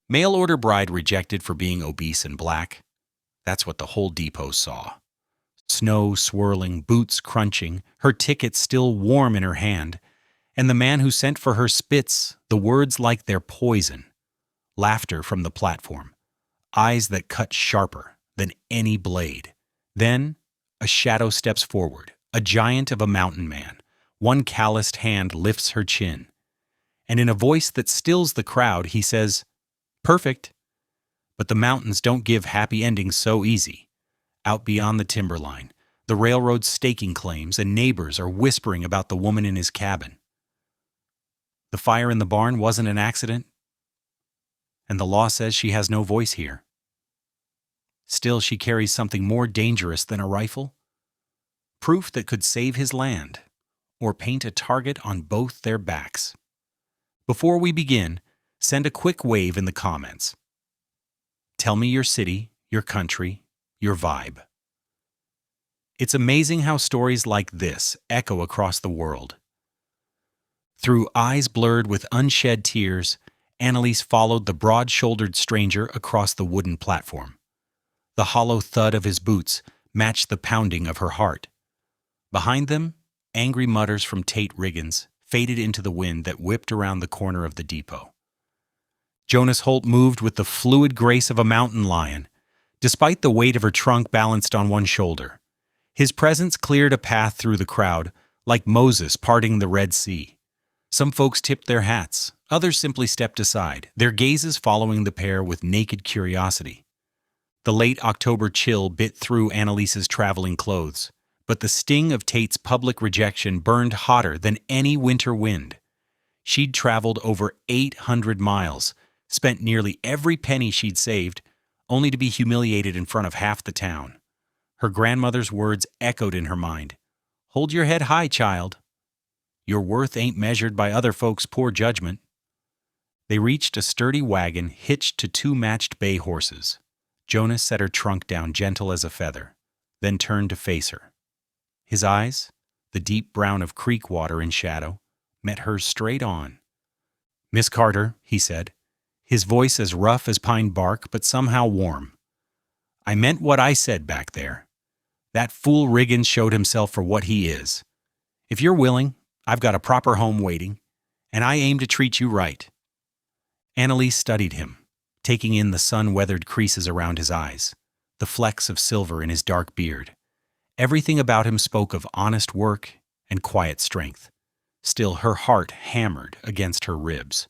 Mail-order bride rejected for being obese and black. That's what the whole depot saw. Snow swirling, boots crunching, her ticket still warm in her hand, and the man who sent for her spits the words like they're poison. Laughter from the platform, eyes that cut sharper than any blade. Then a shadow steps forward, a giant of a mountain man. One calloused hand lifts her chin, and in a voice that stills the crowd, he says, "Perfect." But the mountains don't give happy endings so easy. Out beyond the timberline, the railroad's staking claims, and neighbors are whispering about the woman in his cabin. The fire in the barn wasn't an accident, and the law says she has no voice here. Still, she carries something more dangerous than a rifle. Proof that could save his land, or paint a target on both their backs. Before we begin, send a quick wave in the comments. Tell me your city, your country, your vibe. It's amazing how stories like this echo across the world. Through eyes blurred with unshed tears, Annalise followed the broad-shouldered stranger across the wooden platform. The hollow thud of his boots matched the pounding of her heart. Behind them, angry mutters from Tate Riggins faded into the wind that whipped around the corner of the depot. Jonas Holt moved with the fluid grace of a mountain lion, despite the weight of her trunk balanced on one shoulder. His presence cleared a path through the crowd, like Moses parting the Red Sea. Some folks tipped their hats, others simply stepped aside, their gazes following the pair with naked curiosity. The late October chill bit through Annalise's traveling clothes, but the sting of Tate's public rejection burned hotter than any winter wind. She'd traveled over 800 miles, spent nearly every penny she'd saved, only to be humiliated in front of half the town. Her grandmother's words echoed in her mind. "Hold your head high, child. Your worth ain't measured by other folks' poor judgment." They reached a sturdy wagon hitched to two matched bay horses. Jonas set her trunk down gentle as a feather, then turned to face her. His eyes, the deep brown of creek water in shadow, met hers straight on. "Miss Carter," he said, his voice as rough as pine bark but somehow warm. "I meant what I said back there. That fool Riggins showed himself for what he is. If you're willing, I've got a proper home waiting, and I aim to treat you right." Annalise studied him, taking in the sun-weathered creases around his eyes, the flecks of silver in his dark beard. Everything about him spoke of honest work and quiet strength. Still, her heart hammered against her ribs.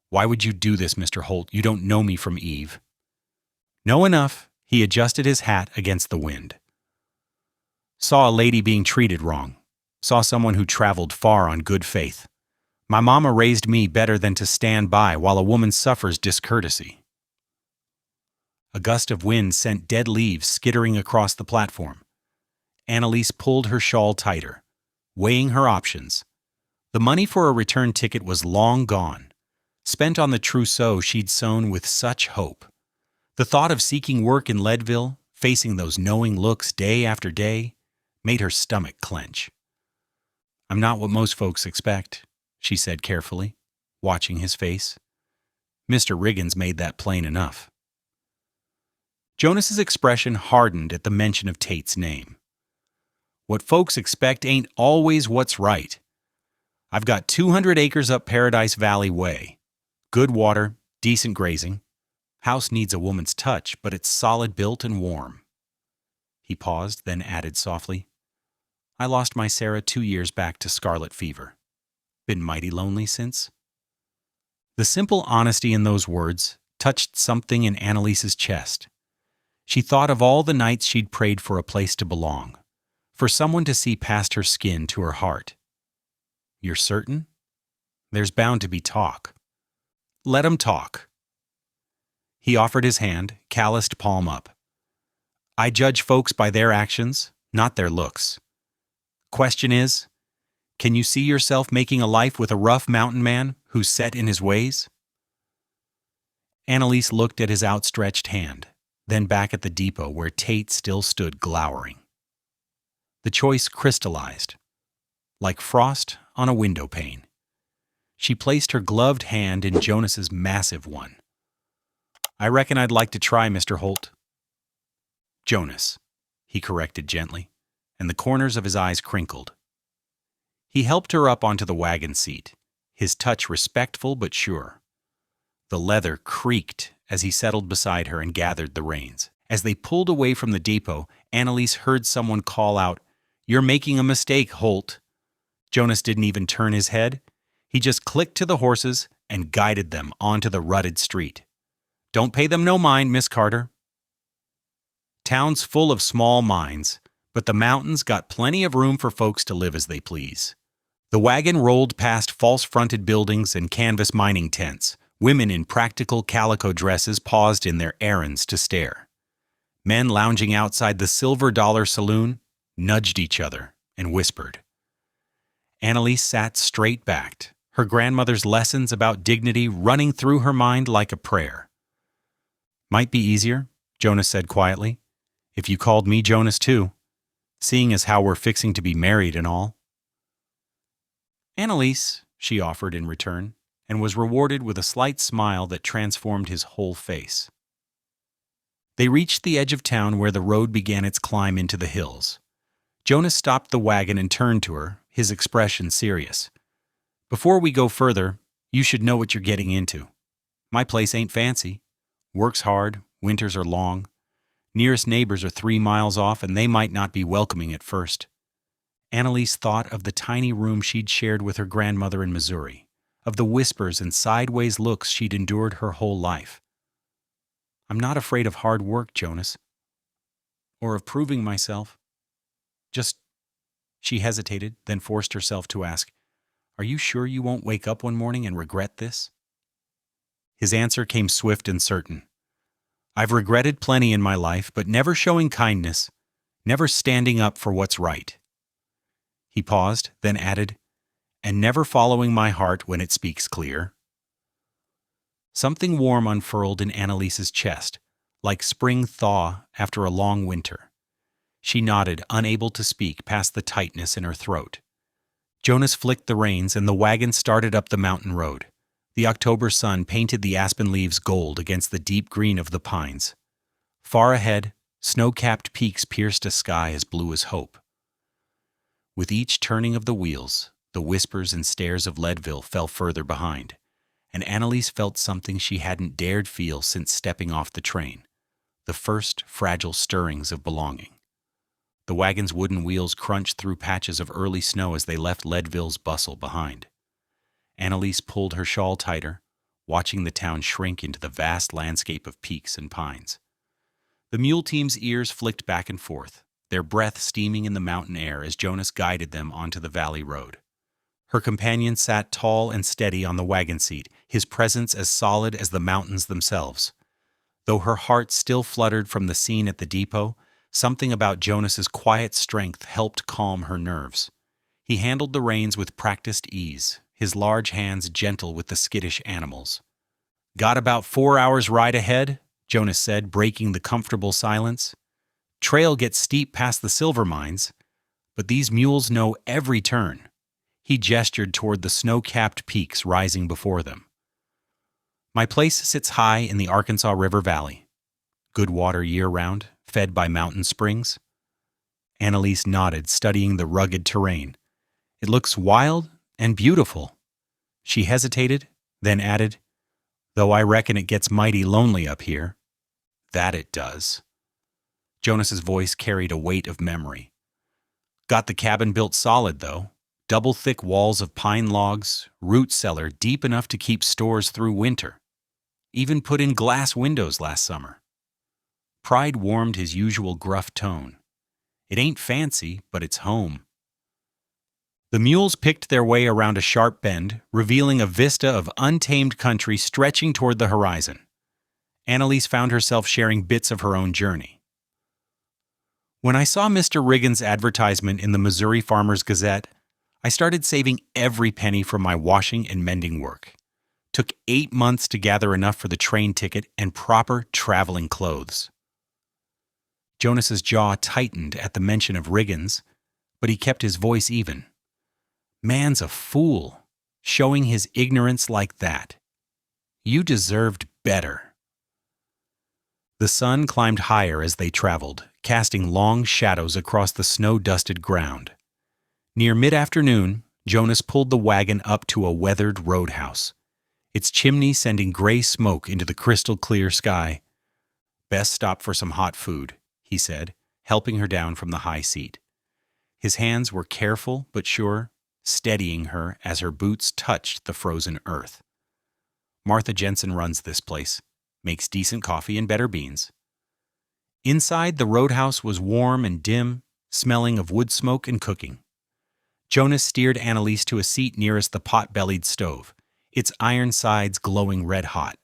"Why would you do this, Mr. Holt? You don't know me from Eve." "Know enough." He adjusted his hat against the wind. "Saw a lady being treated wrong. Saw someone who traveled far on good faith. My mama raised me better than to stand by while a woman suffers discourtesy." A gust of wind sent dead leaves skittering across the platform. Annalise pulled her shawl tighter, weighing her options. The money for a return ticket was long gone, spent on the trousseau she'd sewn with such hope. The thought of seeking work in Leadville, facing those knowing looks day after day, made her stomach clench. "I'm not what most folks expect," she said carefully, watching his face. Mr. Riggins made that plain enough. Jonas's expression hardened at the mention of Tate's name. "What folks expect ain't always what's right. I've got 200 acres up Paradise Valley Way. Good water, decent grazing. House needs a woman's touch, but it's solid built and warm." He paused, then added softly, "I lost my Sarah 2 years back to scarlet fever. Been mighty lonely since." The simple honesty in those words touched something in Annalise's chest. She thought of all the nights she'd prayed for a place to belong, for someone to see past her skin to her heart. "You're certain? There's bound to be talk." "Let 'em talk." He offered his hand, calloused palm up. "I judge folks by their actions, not their looks. Question is, can you see yourself making a life with a rough mountain man who's set in his ways?" Annalise looked at his outstretched hand, then back at the depot where Tate still stood glowering. The choice crystallized, like frost on a window pane. She placed her gloved hand in Jonas's massive one. I reckon I'd like to try, Mr. Holt. Jonas, he corrected gently, and the corners of his eyes crinkled. He helped her up onto the wagon seat, his touch respectful but sure. The leather creaked as he settled beside her and gathered the reins. As they pulled away from the depot, Annalise heard someone call out, "You're making a mistake, Holt." Jonas didn't even turn his head. He just clicked to the horses and guided them onto the rutted street. "Don't pay them no mind, Miss Carter." Town's full of small mines, but the mountains got plenty of room for folks to live as they please. The wagon rolled past false-fronted buildings and canvas mining tents. Women in practical calico dresses paused in their errands to stare. Men lounging outside the Silver Dollar Saloon nudged each other and whispered. Annalise sat straight-backed, her grandmother's lessons about dignity running through her mind like a prayer. "Might be easier," Jonas said quietly, "if you called me Jonas too, seeing as how we're fixing to be married and all." "Annalise," she offered in return, and was rewarded with a slight smile that transformed his whole face. They reached the edge of town where the road began its climb into the hills. Jonas stopped the wagon and turned to her, his expression serious. "Before we go further, you should know what you're getting into. My place ain't fancy. Works hard, winters are long. Nearest neighbors are 3 miles off, and they might not be welcoming at first." Annalise thought of the tiny room she'd shared with her grandmother in Missouri, of the whispers and sideways looks she'd endured her whole life. "I'm not afraid of hard work, Jonas, or of proving myself. Just—" She hesitated, then forced herself to ask, "Are you sure you won't wake up one morning and regret this?" His answer came swift and certain. "I've regretted plenty in my life, but never showing kindness, never standing up for what's right." He paused, then added, "And never following my heart when it speaks clear." Something warm unfurled in Annalise's chest, like spring thaw after a long winter. She nodded, unable to speak past the tightness in her throat. Jonas flicked the reins, and the wagon started up the mountain road. The October sun painted the aspen leaves gold against the deep green of the pines. Far ahead, snow-capped peaks pierced a sky as blue as hope. With each turning of the wheels, the whispers and stares of Leadville fell further behind, and Annalise felt something she hadn't dared feel since stepping off the train, the first fragile stirrings of belonging. The wagon's wooden wheels crunched through patches of early snow as they left Leadville's bustle behind. Annalise pulled her shawl tighter, watching the town shrink into the vast landscape of peaks and pines. The mule team's ears flicked back and forth, their breath steaming in the mountain air as Jonas guided them onto the valley road. Her companion sat tall and steady on the wagon seat, his presence as solid as the mountains themselves. Though her heart still fluttered from the scene at the depot, something about Jonas's quiet strength helped calm her nerves. He handled the reins with practiced ease, his large hands gentle with the skittish animals. "Got about 4 hours ride ahead," Jonas said, breaking the comfortable silence. "Trail gets steep past the silver mines, but these mules know every turn." He gestured toward the snow-capped peaks rising before them. "My place sits high in the Arkansas River Valley. Good water year-round, fed by mountain springs." Annalise nodded, studying the rugged terrain. "It looks wild and beautiful." She hesitated, then added, "Though I reckon it gets mighty lonely up here." "That it does." Jonas's voice carried a weight of memory. "Got the cabin built solid, though. Double thick walls of pine logs, root cellar deep enough to keep stores through winter. Even put in glass windows last summer." Pride warmed his usual gruff tone. "It ain't fancy, but it's home." The mules picked their way around a sharp bend, revealing a vista of untamed country stretching toward the horizon. Annalise found herself sharing bits of her own journey. "When I saw Mr. Riggins' advertisement in the Missouri Farmer's Gazette, I started saving every penny from my washing and mending work. Took 8 months to gather enough for the train ticket and proper traveling clothes." Jonas's jaw tightened at the mention of Riggins, but he kept his voice even. "Man's a fool, showing his ignorance like that. You deserved better." The sun climbed higher as they traveled, casting long shadows across the snow-dusted ground. Near mid-afternoon, Jonas pulled the wagon up to a weathered roadhouse, its chimney sending gray smoke into the crystal-clear sky. "Best stop for some hot food," he said, helping her down from the high seat. His hands were careful but sure, steadying her as her boots touched the frozen earth. "Martha Jensen runs this place, makes decent coffee and better beans." Inside, the roadhouse was warm and dim, smelling of wood smoke and cooking. Jonas steered Annalise to a seat nearest the pot-bellied stove, its iron sides glowing red-hot.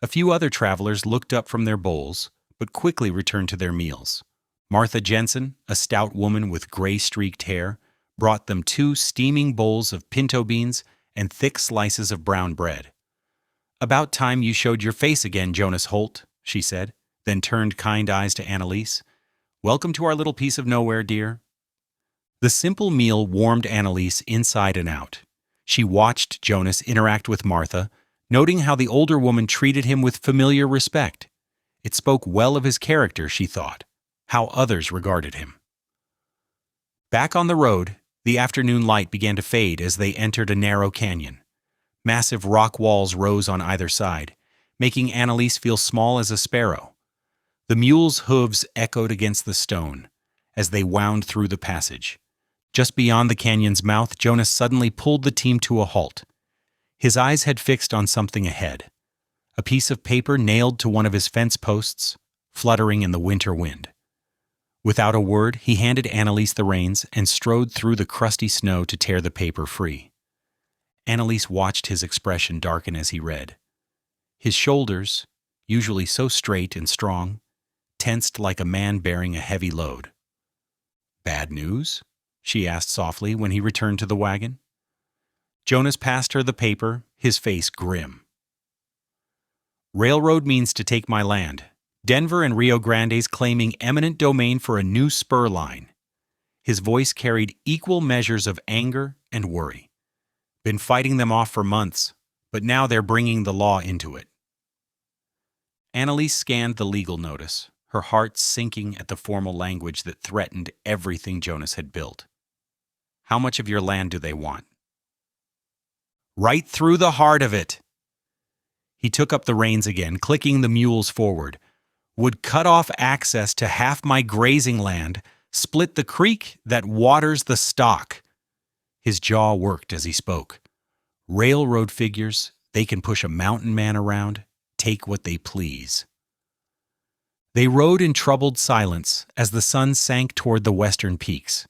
A few other travelers looked up from their bowls, but quickly returned to their meals. Martha Jensen, a stout woman with gray-streaked hair, brought them 2 steaming bowls of pinto beans and thick slices of brown bread. "About time you showed your face again, Jonas Holt," she said, then turned kind eyes to Annalise. "Welcome to our little piece of nowhere, dear." The simple meal warmed Annalise inside and out. She watched Jonas interact with Martha, noting how the older woman treated him with familiar respect. It spoke well of his character, she thought, how others regarded him. Back on the road, the afternoon light began to fade as they entered a narrow canyon. Massive rock walls rose on either side, making Annalise feel small as a sparrow. The mules' hooves echoed against the stone as they wound through the passage. Just beyond the canyon's mouth, Jonas suddenly pulled the team to a halt. His eyes had fixed on something ahead, a piece of paper nailed to one of his fence posts, fluttering in the winter wind. Without a word, he handed Annalise the reins and strode through the crusty snow to tear the paper free. Annalise watched his expression darken as he read. His shoulders, usually so straight and strong, tensed like a man bearing a heavy load. "Bad news?" she asked softly when he returned to the wagon. Jonas passed her the paper, his face grim. "Railroad means to take my land. Denver and Rio Grande's claiming eminent domain for a new spur line." His voice carried equal measures of anger and worry. "Been fighting them off for months, but now they're bringing the law into it." Annalise scanned the legal notice, her heart sinking at the formal language that threatened everything Jonas had built. "How much of your land do they want?" "Right through the heart of it." He took up the reins again, clicking the mules forward. "Would cut off access to half my grazing land, split the creek that waters the stock." His jaw worked as he spoke. "Railroad figures, they can push a mountain man around, take what they please." They rode in troubled silence as the sun sank toward the western peaks.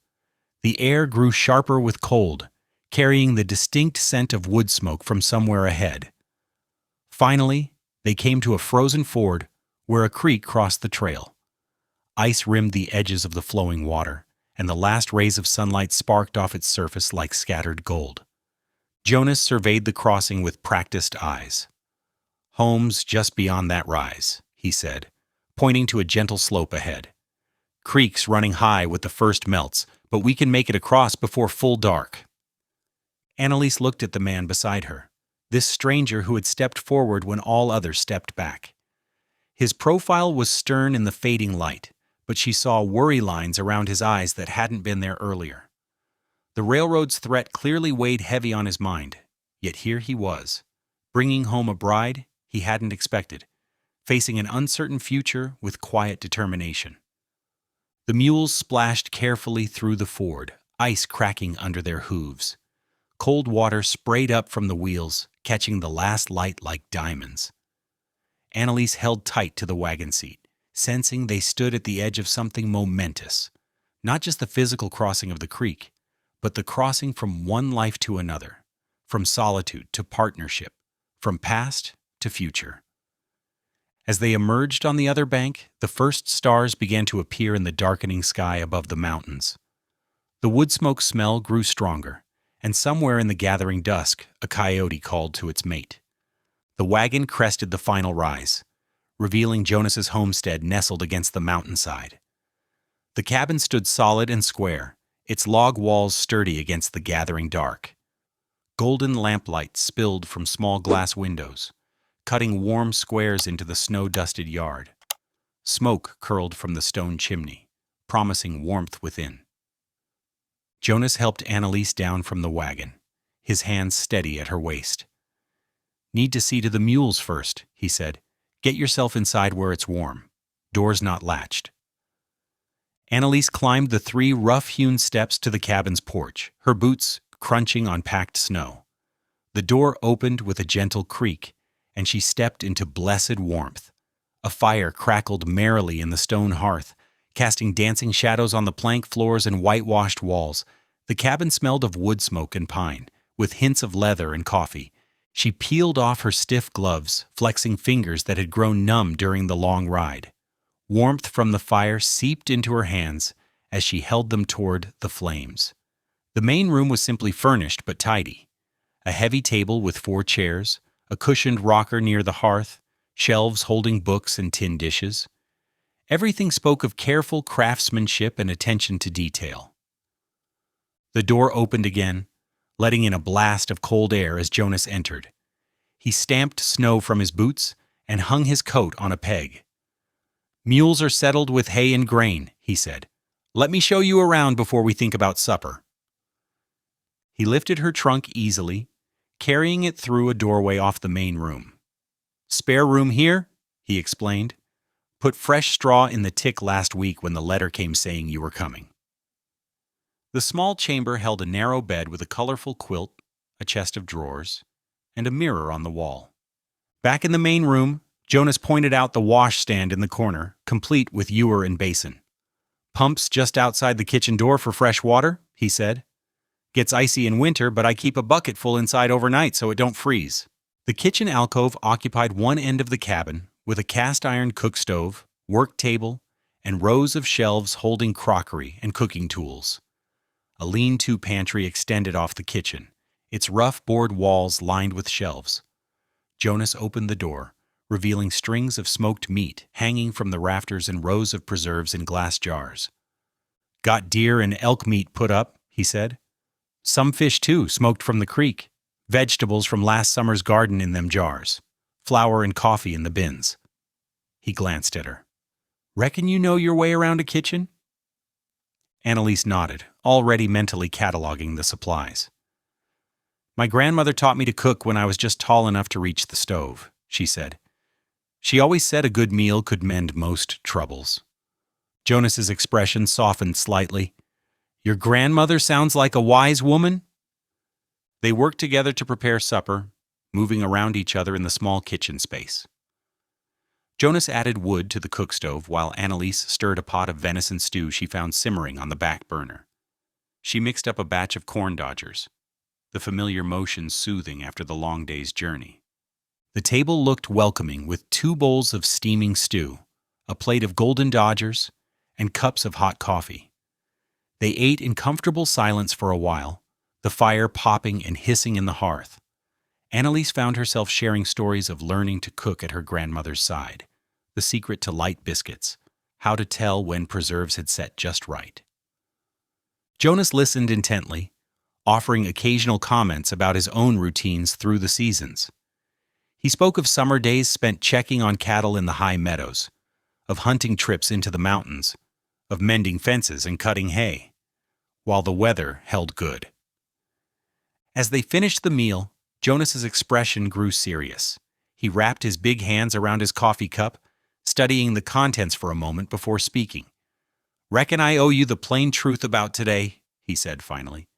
The air grew sharper with cold, carrying the distinct scent of wood smoke from somewhere ahead. Finally, they came to a frozen ford where a creek crossed the trail. Ice rimmed the edges of the flowing water, and the last rays of sunlight sparked off its surface like scattered gold. Jonas surveyed the crossing with practiced eyes. "Homes just beyond that rise," he said, pointing to a gentle slope ahead. "Creeks running high with the first melts, but we can make it across before full dark." Annalise looked at the man beside her, this stranger who had stepped forward when all others stepped back. His profile was stern in the fading light, but she saw worry lines around his eyes that hadn't been there earlier. The railroad's threat clearly weighed heavy on his mind, yet here he was, bringing home a bride he hadn't expected, facing an uncertain future with quiet determination. The mules splashed carefully through the ford, ice cracking under their hooves. Cold water sprayed up from the wheels, catching the last light like diamonds. Annalise held tight to the wagon seat, sensing they stood at the edge of something momentous. Not just the physical crossing of the creek, but the crossing from one life to another, from solitude to partnership, from past to future. As they emerged on the other bank, the first stars began to appear in the darkening sky above the mountains. The wood smoke smell grew stronger, and somewhere in the gathering dusk, a coyote called to its mate. The wagon crested the final rise, revealing Jonas's homestead nestled against the mountainside. The cabin stood solid and square, its log walls sturdy against the gathering dark. Golden lamplight spilled from small glass windows, cutting warm squares into the snow-dusted yard. Smoke curled from the stone chimney, promising warmth within. Jonas helped Annalise down from the wagon, his hands steady at her waist. "Need to see to the mules first," he said. "Get yourself inside where it's warm. Door's not latched." Annalise climbed the 3 rough-hewn steps to the cabin's porch, her boots crunching on packed snow. The door opened with a gentle creak, and she stepped into blessed warmth. A fire crackled merrily in the stone hearth, casting dancing shadows on the plank floors and whitewashed walls. The cabin smelled of wood smoke and pine, with hints of leather and coffee. She peeled off her stiff gloves, flexing fingers that had grown numb during the long ride. Warmth from the fire seeped into her hands as she held them toward the flames. The main room was simply furnished but tidy. A heavy table with 4 chairs, a cushioned rocker near the hearth, shelves holding books and tin dishes. Everything spoke of careful craftsmanship and attention to detail. The door opened again, letting in a blast of cold air as Jonas entered. He stamped snow from his boots and hung his coat on a peg. "Mules are settled with hay and grain," he said. "Let me show you around before we think about supper." He lifted her trunk easily, carrying it through a doorway off the main room. "Spare room here," he explained. "Put fresh straw in the tick last week when the letter came saying you were coming." The small chamber held a narrow bed with a colorful quilt, a chest of drawers, and a mirror on the wall. Back in the main room, Jonas pointed out the washstand in the corner, complete with ewer and basin. "Pumps just outside the kitchen door for fresh water," he said. "Gets icy in winter, but I keep a bucket full inside overnight so it don't freeze." The kitchen alcove occupied one end of the cabin, with a cast-iron cook stove, work table, and rows of shelves holding crockery and cooking tools. A lean-to pantry extended off the kitchen, its rough board walls lined with shelves. Jonas opened the door, revealing strings of smoked meat hanging from the rafters and rows of preserves in glass jars. "Got deer and elk meat put up," he said. "Some fish, too, smoked from the creek. Vegetables from last summer's garden in them jars. Flour and coffee in the bins." He glanced at her. "Reckon you know your way around a kitchen?" Annalise nodded, already mentally cataloging the supplies. "My grandmother taught me to cook when I was just tall enough to reach the stove," she said. "She always said a good meal could mend most troubles." Jonas's expression softened slightly. "Your grandmother sounds like a wise woman?" They worked together to prepare supper, moving around each other in the small kitchen space. Jonas added wood to the cook stove while Annalise stirred a pot of venison stew she found simmering on the back burner. She mixed up a batch of corn dodgers, the familiar motion soothing after the long day's journey. The table looked welcoming with 2 bowls of steaming stew, a plate of golden dodgers, and cups of hot coffee. They ate in comfortable silence for a while, the fire popping and hissing in the hearth. Annalise found herself sharing stories of learning to cook at her grandmother's side, the secret to light biscuits, how to tell when preserves had set just right. Jonas listened intently, offering occasional comments about his own routines through the seasons. He spoke of summer days spent checking on cattle in the high meadows, of hunting trips into the mountains, of mending fences and cutting hay, while the weather held good. As they finished the meal, Jonas's expression grew serious. He wrapped his big hands around his coffee cup, studying the contents for a moment before speaking. "Reckon I owe you the plain truth about today," he said finally.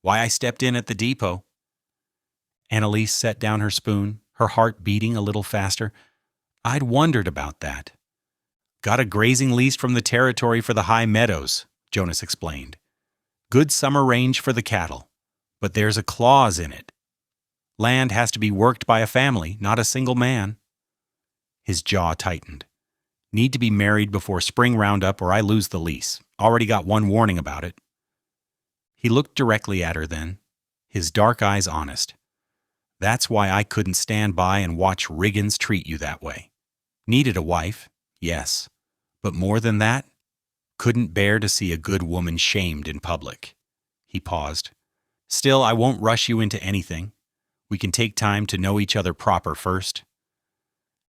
"Why I stepped in at the depot." Annalise set down her spoon, her heart beating a little faster. "I'd wondered about that." "Got a grazing lease from the territory for the high meadows," Jonas explained. "Good summer range for the cattle, but there's a clause in it. Land has to be worked by a family, not a single man." His jaw tightened. "Need to be married before spring roundup or I lose the lease. Already got one warning about it." He looked directly at her then, his dark eyes honest. "That's why I couldn't stand by and watch Riggins treat you that way. Needed a wife, yes, but more than that, couldn't bear to see a good woman shamed in public." He paused. "Still, I won't rush you into anything. We can take time to know each other proper first."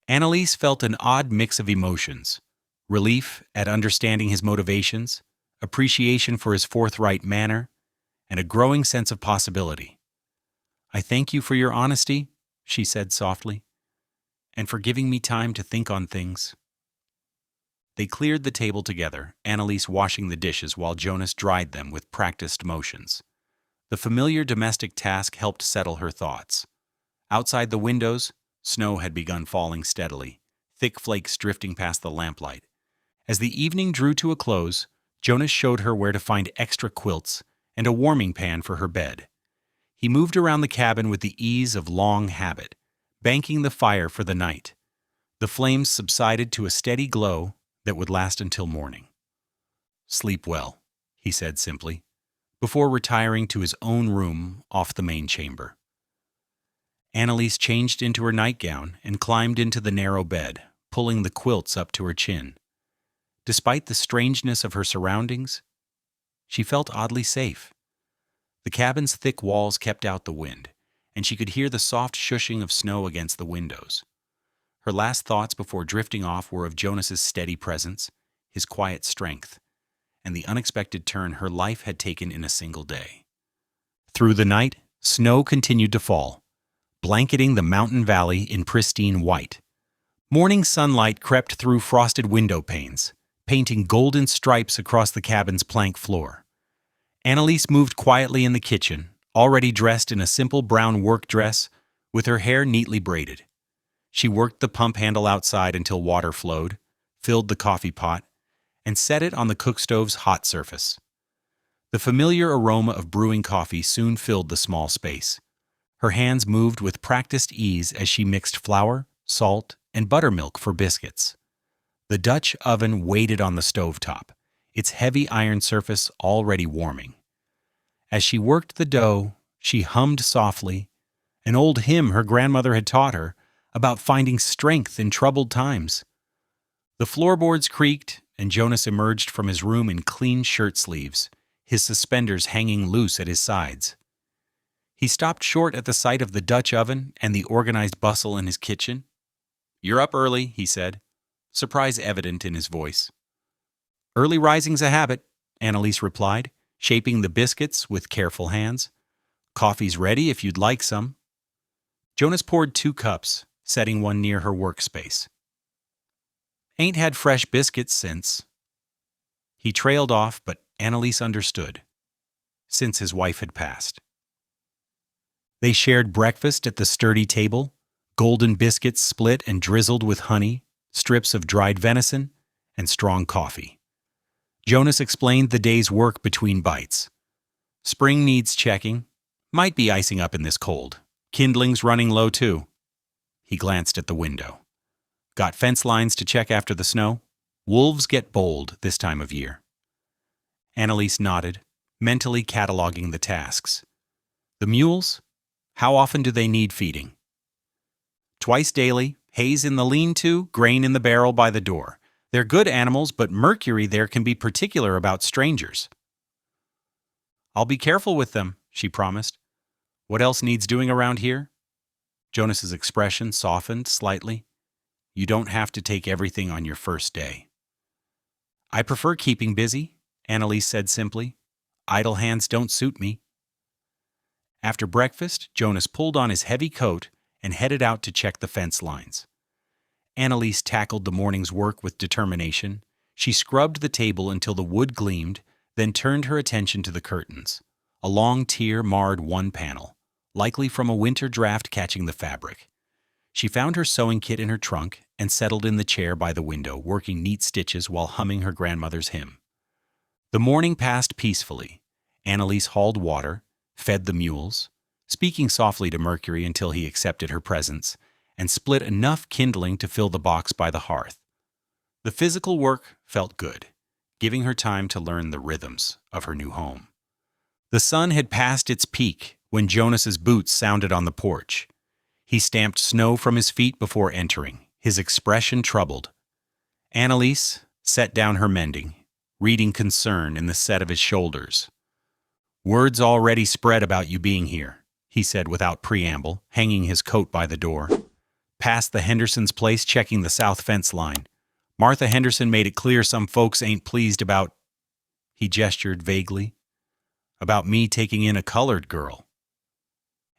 Annalise felt an odd mix of emotions, relief at understanding his motivations, appreciation for his forthright manner, and a growing sense of possibility. "I thank you for your honesty," she said softly, "and for giving me time to think on things." They cleared the table together, Annalise washing the dishes while Jonas dried them with practiced motions. The familiar domestic task helped settle her thoughts. Outside the windows, snow had begun falling steadily, thick flakes drifting past the lamplight. As the evening drew to a close, Jonas showed her where to find extra quilts and a warming pan for her bed. He moved around the cabin with the ease of long habit, banking the fire for the night. The flames subsided to a steady glow that would last until morning. "Sleep well," he said simply, before retiring to his own room off the main chamber. Annalise changed into her nightgown and climbed into the narrow bed, pulling the quilts up to her chin. Despite the strangeness of her surroundings, she felt oddly safe. The cabin's thick walls kept out the wind, and she could hear the soft shushing of snow against the windows. Her last thoughts before drifting off were of Jonas's steady presence, his quiet strength, and the unexpected turn her life had taken in a single day. Through the night, snow continued to fall, blanketing the mountain valley in pristine white. Morning sunlight crept through frosted window panes, painting golden stripes across the cabin's plank floor. Annalise moved quietly in the kitchen, already dressed in a simple brown work dress with her hair neatly braided. She worked the pump handle outside until water flowed, filled the coffee pot, and set it on the cookstove's hot surface. The familiar aroma of brewing coffee soon filled the small space. Her hands moved with practiced ease as she mixed flour, salt, and buttermilk for biscuits. The Dutch oven waited on the stovetop, its heavy iron surface already warming. As she worked the dough, she hummed softly, an old hymn her grandmother had taught her about finding strength in troubled times. The floorboards creaked, and Jonas emerged from his room in clean shirt sleeves, his suspenders hanging loose at his sides. He stopped short at the sight of the Dutch oven and the organized bustle in his kitchen. "You're up early," he said, surprise evident in his voice. "Early rising's a habit," Annalise replied, shaping the biscuits with careful hands. "Coffee's ready if you'd like some." Jonas poured 2 cups, setting one near her workspace. "Ain't had fresh biscuits since." He trailed off, but Annalise understood. Since his wife had passed. They shared breakfast at the sturdy table, golden biscuits split and drizzled with honey, strips of dried venison, and strong coffee. Jonas explained the day's work between bites. "Spring needs checking. Might be icing up in this cold. Kindling's running low too." He glanced at the window. "Got fence lines to check after the snow? Wolves get bold this time of year." Annalise nodded, mentally cataloging the tasks. "The mules? How often do they need feeding?" "Twice daily, hays in the lean-to, grain in the barrel by the door. They're good animals, but Mercury there can be particular about strangers." "I'll be careful with them," she promised. "What else needs doing around here?" Jonas's expression softened slightly. "You don't have to take everything on your first day." "I prefer keeping busy," Annalise said simply. "Idle hands don't suit me." After breakfast, Jonas pulled on his heavy coat and headed out to check the fence lines. Annalise tackled the morning's work with determination. She scrubbed the table until the wood gleamed, then turned her attention to the curtains. A long tear marred one panel, likely from a winter draft catching the fabric. She found her sewing kit in her trunk and settled in the chair by the window, working neat stitches while humming her grandmother's hymn. The morning passed peacefully. Annalise hauled water, fed the mules, speaking softly to Mercury until he accepted her presence, and split enough kindling to fill the box by the hearth. The physical work felt good, giving her time to learn the rhythms of her new home. The sun had passed its peak when Jonas's boots sounded on the porch. He stamped snow from his feet before entering, his expression troubled. Annalise set down her mending, reading concern in the set of his shoulders. "Word's already spread about you being here," he said without preamble, hanging his coat by the door. "Past the Hendersons' place checking the south fence line. Martha Henderson made it clear some folks ain't pleased about, he gestured vaguely, about me taking in a colored girl.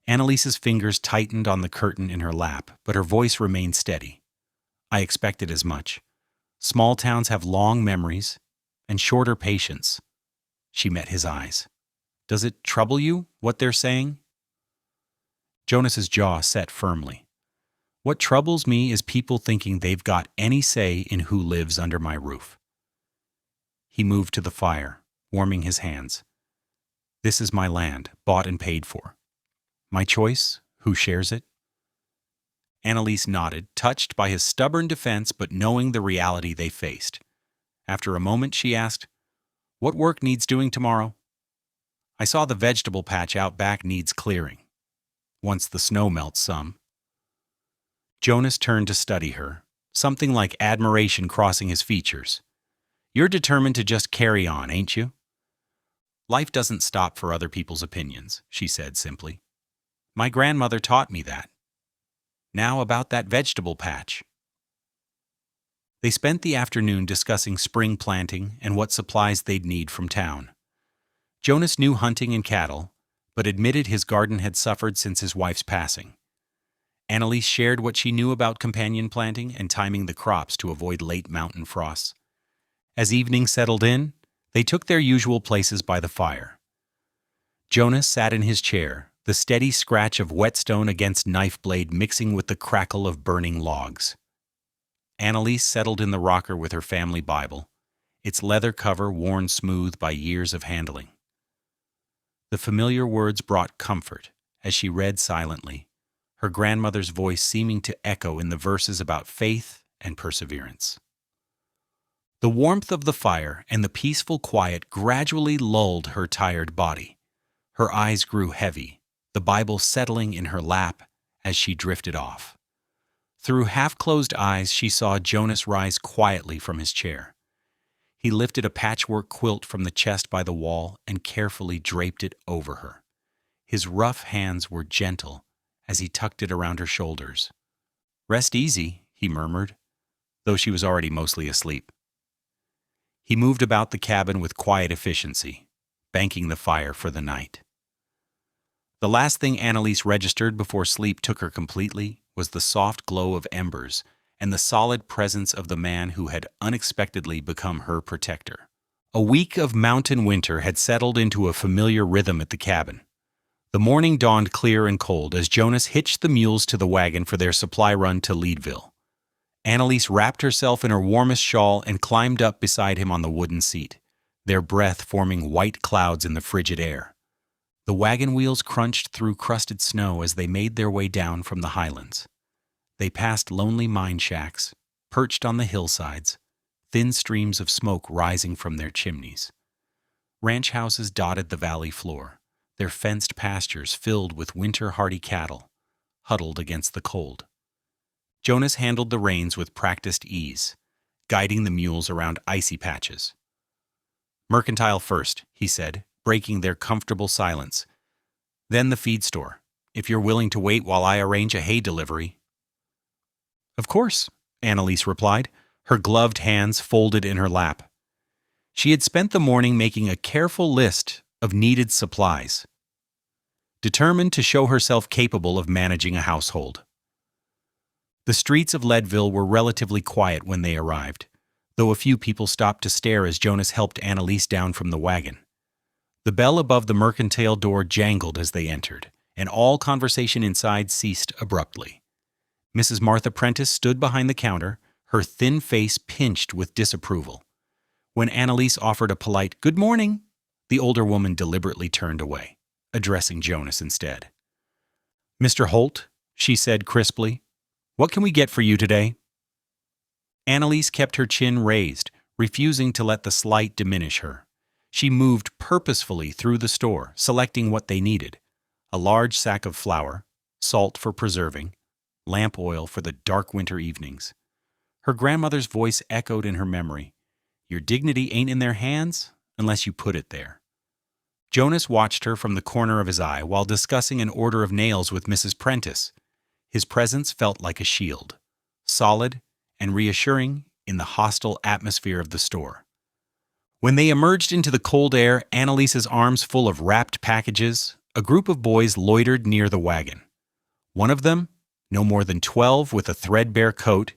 Annalise's fingers tightened on the curtain in her lap, but her voice remained steady. I expected as much. Small towns have long memories and shorter patience. She met his eyes. Does it trouble you, what they're saying? Jonas's jaw set firmly. What troubles me is people thinking they've got any say in who lives under my roof. He moved to the fire, warming his hands. This is my land, bought and paid for. My choice, who shares it? Annalise nodded, touched by his stubborn defense but knowing the reality they faced. After a moment, she asked, What work needs doing tomorrow? I saw the vegetable patch out back needs clearing. Once the snow melts some. Jonas turned to study her, something like admiration crossing his features. You're determined to just carry on, ain't you? Life doesn't stop for other people's opinions, she said simply. My grandmother taught me that. Now about that vegetable patch. They spent the afternoon discussing spring planting and what supplies they'd need from town. Jonas knew hunting and cattle, but admitted his garden had suffered since his wife's passing. Annalise shared what she knew about companion planting and timing the crops to avoid late mountain frosts. As evening settled in, they took their usual places by the fire. Jonas sat in his chair, the steady scratch of whetstone against knife blade mixing with the crackle of burning logs. Annalise settled in the rocker with her family Bible, its leather cover worn smooth by years of handling. The familiar words brought comfort as she read silently, her grandmother's voice seeming to echo in the verses about faith and perseverance. The warmth of the fire and the peaceful quiet gradually lulled her tired body. Her eyes grew heavy, the Bible settling in her lap as she drifted off. Through half-closed eyes, she saw Jonas rise quietly from his chair. He lifted a patchwork quilt from the chest by the wall and carefully draped it over her. His rough hands were gentle as he tucked it around her shoulders. Rest easy, he murmured, though she was already mostly asleep. He moved about the cabin with quiet efficiency, banking the fire for the night. The last thing Annalise registered before sleep took her completely was the soft glow of embers and the solid presence of the man who had unexpectedly become her protector. A week of mountain winter had settled into a familiar rhythm at the cabin. The morning dawned clear and cold as Jonas hitched the mules to the wagon for their supply run to Leadville. Annalise wrapped herself in her warmest shawl and climbed up beside him on the wooden seat, their breath forming white clouds in the frigid air. The wagon wheels crunched through crusted snow as they made their way down from the highlands. They passed lonely mine shacks, perched on the hillsides, thin streams of smoke rising from their chimneys. Ranch houses dotted the valley floor, their fenced pastures filled with winter-hardy cattle, huddled against the cold. Jonas handled the reins with practiced ease, guiding the mules around icy patches. Mercantile first, he said, breaking their comfortable silence. Then the feed store, if you're willing to wait while I arrange a hay delivery. Of course, Annalise replied, her gloved hands folded in her lap. She had spent the morning making a careful list of needed supplies, determined to show herself capable of managing a household. The streets of Leadville were relatively quiet when they arrived, though a few people stopped to stare as Jonas helped Annalise down from the wagon. The bell above the mercantile door jangled as they entered, and all conversation inside ceased abruptly. Mrs. Martha Prentice stood behind the counter, her thin face pinched with disapproval. When Annalise offered a polite "Good morning," the older woman deliberately turned away, addressing Jonas instead. "Mr. Holt," she said crisply, "what can we get for you today?" Annalise kept her chin raised, refusing to let the slight diminish her. She moved purposefully through the store, selecting what they needed: a large sack of flour, salt for preserving, lamp oil for the dark winter evenings. Her grandmother's voice echoed in her memory. Your dignity ain't in their hands unless you put it there. Jonas watched her from the corner of his eye while discussing an order of nails with Mrs. Prentice. His presence felt like a shield, solid and reassuring in the hostile atmosphere of the store. When they emerged into the cold air, Annalise's arms full of wrapped packages, a group of boys loitered near the wagon. One of them, no more than 12 with a threadbare coat,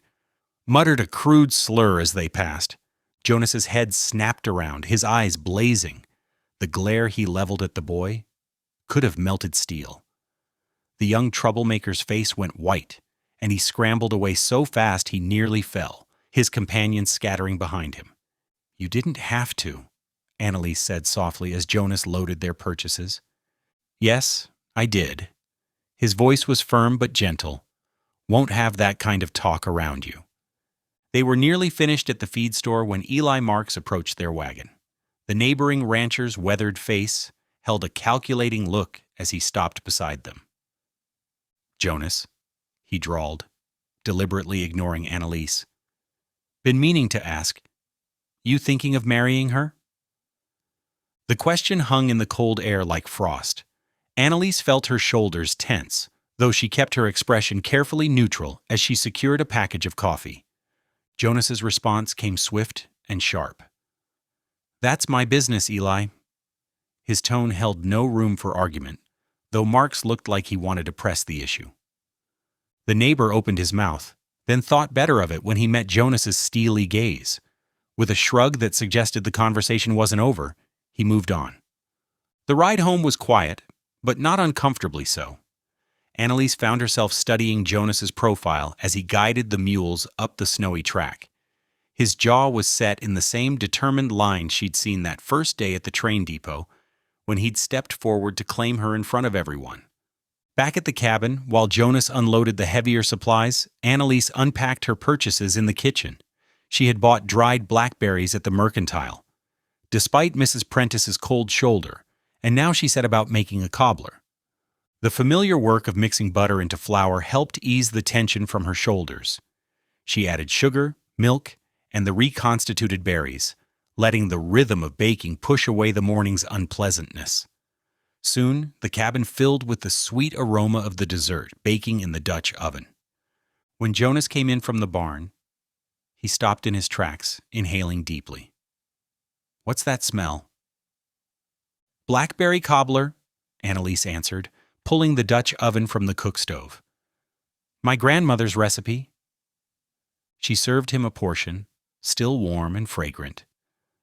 muttered a crude slur as they passed. Jonas's head snapped around, his eyes blazing. The glare he leveled at the boy could have melted steel. The young troublemaker's face went white, and he scrambled away so fast he nearly fell, his companions scattering behind him. "You didn't have to," Annalise said softly as Jonas loaded their purchases. "Yes, I did." His voice was firm but gentle. "Won't have that kind of talk around you." They were nearly finished at the feed store when Eli Marks approached their wagon. The neighboring rancher's weathered face held a calculating look as he stopped beside them. "Jonas," he drawled, deliberately ignoring Annalise. "Been meaning to ask, you thinking of marrying her?" The question hung in the cold air like frost. Annalise felt her shoulders tense, though she kept her expression carefully neutral as she secured a package of coffee. Jonas's response came swift and sharp. "That's my business, Eli." His tone held no room for argument, though Marks looked like he wanted to press the issue. The neighbor opened his mouth, then thought better of it when he met Jonas's steely gaze. With a shrug that suggested the conversation wasn't over, he moved on. The ride home was quiet, but not uncomfortably so. Annalise found herself studying Jonas's profile as he guided the mules up the snowy track. His jaw was set in the same determined line she'd seen that first day at the train depot when he'd stepped forward to claim her in front of everyone. Back at the cabin, while Jonas unloaded the heavier supplies, Annalise unpacked her purchases in the kitchen. She had bought dried blackberries at the mercantile, despite Mrs. Prentice's cold shoulder, and now she set about making a cobbler. The familiar work of mixing butter into flour helped ease the tension from her shoulders. She added sugar, milk, and the reconstituted berries, letting the rhythm of baking push away the morning's unpleasantness. Soon, the cabin filled with the sweet aroma of the dessert baking in the Dutch oven. When Jonas came in from the barn, he stopped in his tracks, inhaling deeply. "What's that smell?" "Blackberry cobbler," Annalise answered, pulling the Dutch oven from the cook stove. "My grandmother's recipe." She served him a portion, still warm and fragrant.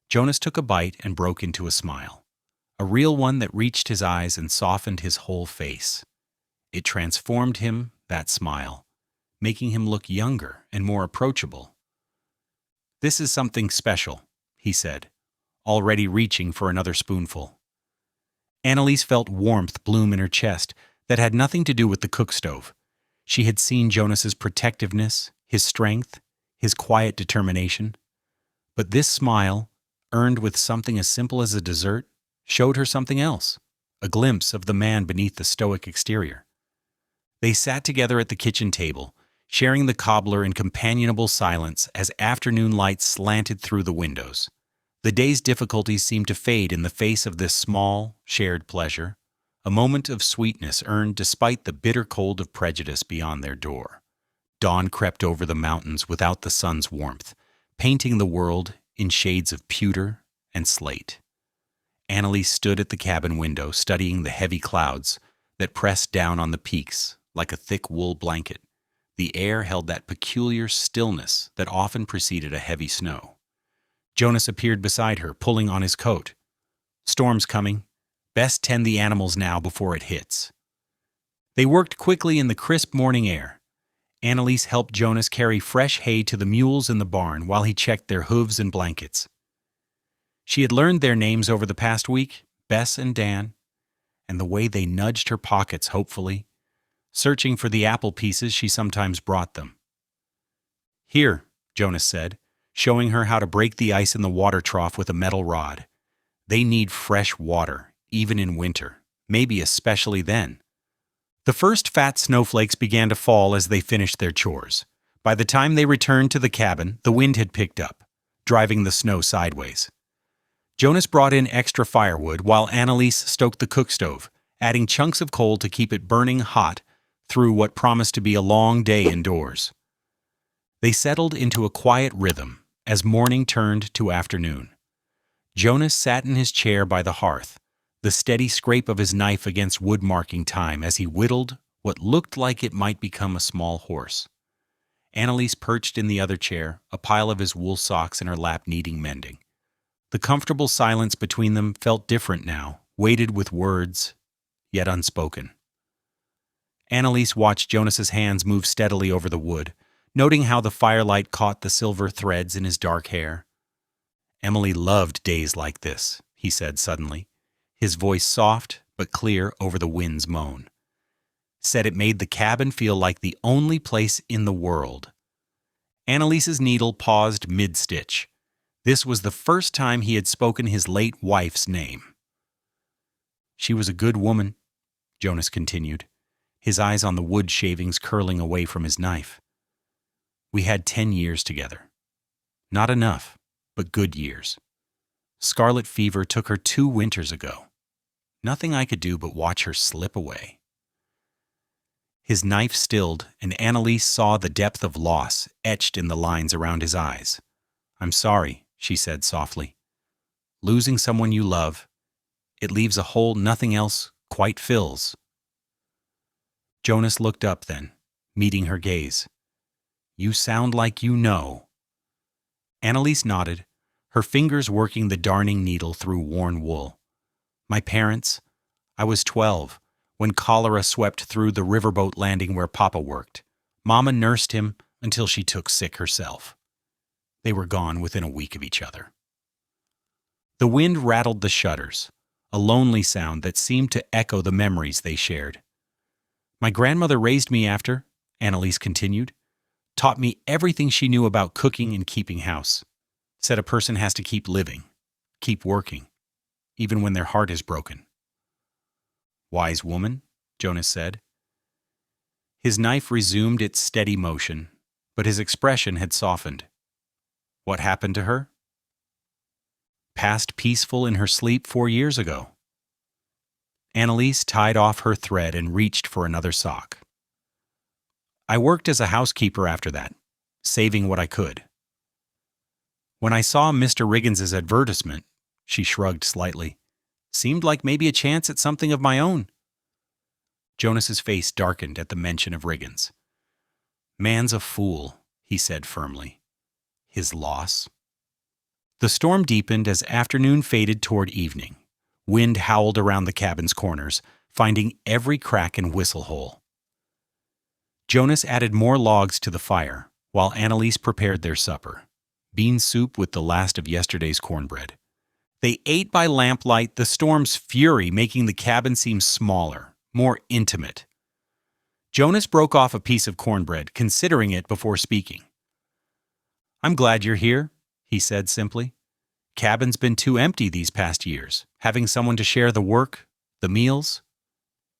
Jonas took a bite and broke into a smile, a real one that reached his eyes and softened his whole face. It transformed him, that smile, making him look younger and more approachable. "This is something special," he said, already reaching for another spoonful. Annalise felt warmth bloom in her chest that had nothing to do with the cook stove. She had seen Jonas's protectiveness, his strength, his quiet determination. But this smile, earned with something as simple as a dessert, showed her something else, a glimpse of the man beneath the stoic exterior. They sat together at the kitchen table, sharing the cobbler in companionable silence as afternoon light slanted through the windows. The day's difficulties seemed to fade in the face of this small, shared pleasure, a moment of sweetness earned despite the bitter cold of prejudice beyond their door. Dawn crept over the mountains without the sun's warmth, painting the world in shades of pewter and slate. Annalise stood at the cabin window studying the heavy clouds that pressed down on the peaks like a thick wool blanket. The air held that peculiar stillness that often preceded a heavy snow. Jonas appeared beside her, pulling on his coat. "Storm's coming. Best tend the animals now before it hits." They worked quickly in the crisp morning air. Annalise helped Jonas carry fresh hay to the mules in the barn while he checked their hooves and blankets. She had learned their names over the past week, Bess and Dan, and the way they nudged her pockets hopefully, searching for the apple pieces she sometimes brought them. "Here," Jonas said, showing her how to break the ice in the water trough with a metal rod. "They need fresh water, even in winter, maybe especially then." The first fat snowflakes began to fall as they finished their chores. By the time they returned to the cabin, the wind had picked up, driving the snow sideways. Jonas brought in extra firewood while Annalise stoked the cook stove, adding chunks of coal to keep it burning hot through what promised to be a long day indoors. They settled into a quiet rhythm as morning turned to afternoon. Jonas sat in his chair by the hearth, the steady scrape of his knife against wood marking time as he whittled what looked like it might become a small horse. Annalise perched in the other chair, a pile of his wool socks in her lap needing mending. The comfortable silence between them felt different now, weighted with words, yet unspoken. Annalise watched Jonas's hands move steadily over the wood, noting how the firelight caught the silver threads in his dark hair. Emily loved days like this, he said suddenly, his voice soft but clear over the wind's moan. Said it made the cabin feel like the only place in the world. Annalise's needle paused mid-stitch. This was the first time he had spoken his late wife's name. She was a good woman, Jonas continued, his eyes on the wood shavings curling away from his knife. We had 10 years together. Not enough, but good years. Scarlet fever took her 2 winters ago. Nothing I could do but watch her slip away. His knife stilled, and Annalise saw the depth of loss etched in the lines around his eyes. "I'm sorry," she said softly. "Losing someone you love, it leaves a hole nothing else quite fills." Jonas looked up then, meeting her gaze. "You sound like you know." Annalise nodded, her fingers working the darning needle through worn wool. "My parents, I was 12. When cholera swept through the riverboat landing where Papa worked. Mama nursed him until she took sick herself. They were gone within a week of each other." The wind rattled the shutters, a lonely sound that seemed to echo the memories they shared. "My grandmother raised me after," Annalise continued, "taught me everything she knew about cooking and keeping house. Said a person has to keep living, keep working, even when their heart is broken." "Wise woman," Jonas said. His knife resumed its steady motion, but his expression had softened. "What happened to her?" "Passed peaceful in her sleep 4 years ago." Annalise tied off her thread and reached for another sock. "I worked as a housekeeper after that, saving what I could. When I saw Mr. Riggins's advertisement," she shrugged slightly, "seemed like maybe a chance at something of my own." Jonas's face darkened at the mention of Riggins. "Man's a fool," he said firmly. "His loss." The storm deepened as afternoon faded toward evening. Wind howled around the cabin's corners, finding every crack and whistle hole. Jonas added more logs to the fire, while Annalise prepared their supper, bean soup with the last of yesterday's cornbread. They ate by lamplight, the storm's fury making the cabin seem smaller, more intimate. Jonas broke off a piece of cornbread, considering it before speaking. "I'm glad you're here," he said simply. "Cabin's been too empty these past years, having someone to share the work, the meals."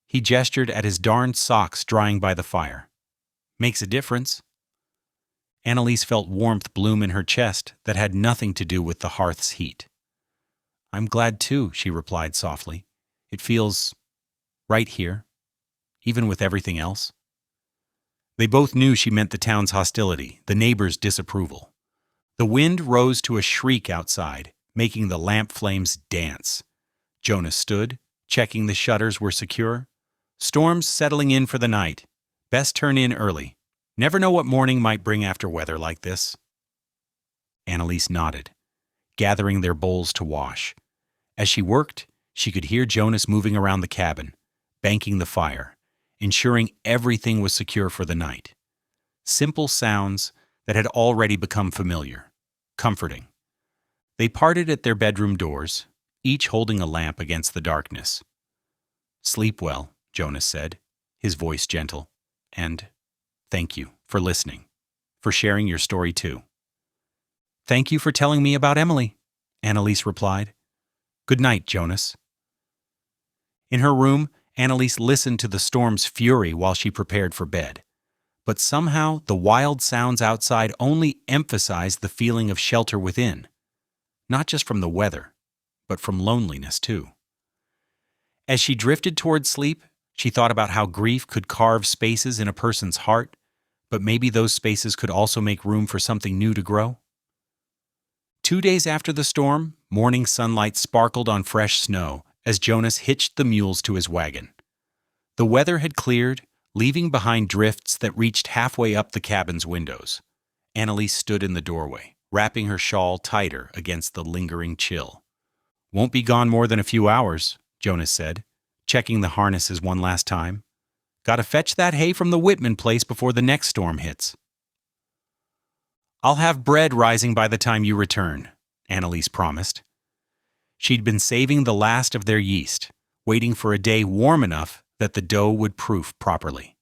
He gestured at his darned socks drying by the fire. "Makes a difference." Annalise felt warmth bloom in her chest that had nothing to do with the hearth's heat. "I'm glad too," she replied softly. "It feels right here, even with everything else." They both knew she meant the town's hostility, the neighbors' disapproval. The wind rose to a shriek outside, making the lamp flames dance. Jonas stood, checking the shutters were secure. Storms settling in for the night. Best turn in early. Never know what morning might bring after weather like this. Annalise nodded, gathering their bowls to wash. As she worked, she could hear Jonas moving around the cabin, banking the fire, ensuring everything was secure for the night. Simple sounds that had already become familiar, comforting. They parted at their bedroom doors, each holding a lamp against the darkness. "Sleep well," Jonas said, his voice gentle, "and thank you for listening, for sharing your story too." "Thank you for telling me about Emily," Annalise replied. "Good night, Jonas." In her room, Annalise listened to the storm's fury while she prepared for bed. But somehow the wild sounds outside only emphasized the feeling of shelter within. Not just from the weather, but from loneliness too. As she drifted toward sleep, she thought about how grief could carve spaces in a person's heart, But maybe those spaces could also make room for something new to grow? 2 days after the storm, morning sunlight sparkled on fresh snow as Jonas hitched the mules to his wagon. The weather had cleared, leaving behind drifts that reached halfway up the cabin's windows. Annalise stood in the doorway, wrapping her shawl tighter against the lingering chill. "Won't be gone more than a few hours," Jonas said, checking the harnesses one last time. "Gotta fetch that hay from the Whitman place before the next storm hits." "I'll have bread rising by the time you return," Annalise promised. She'd been saving the last of their yeast, waiting for a day warm enough that the dough would proof properly.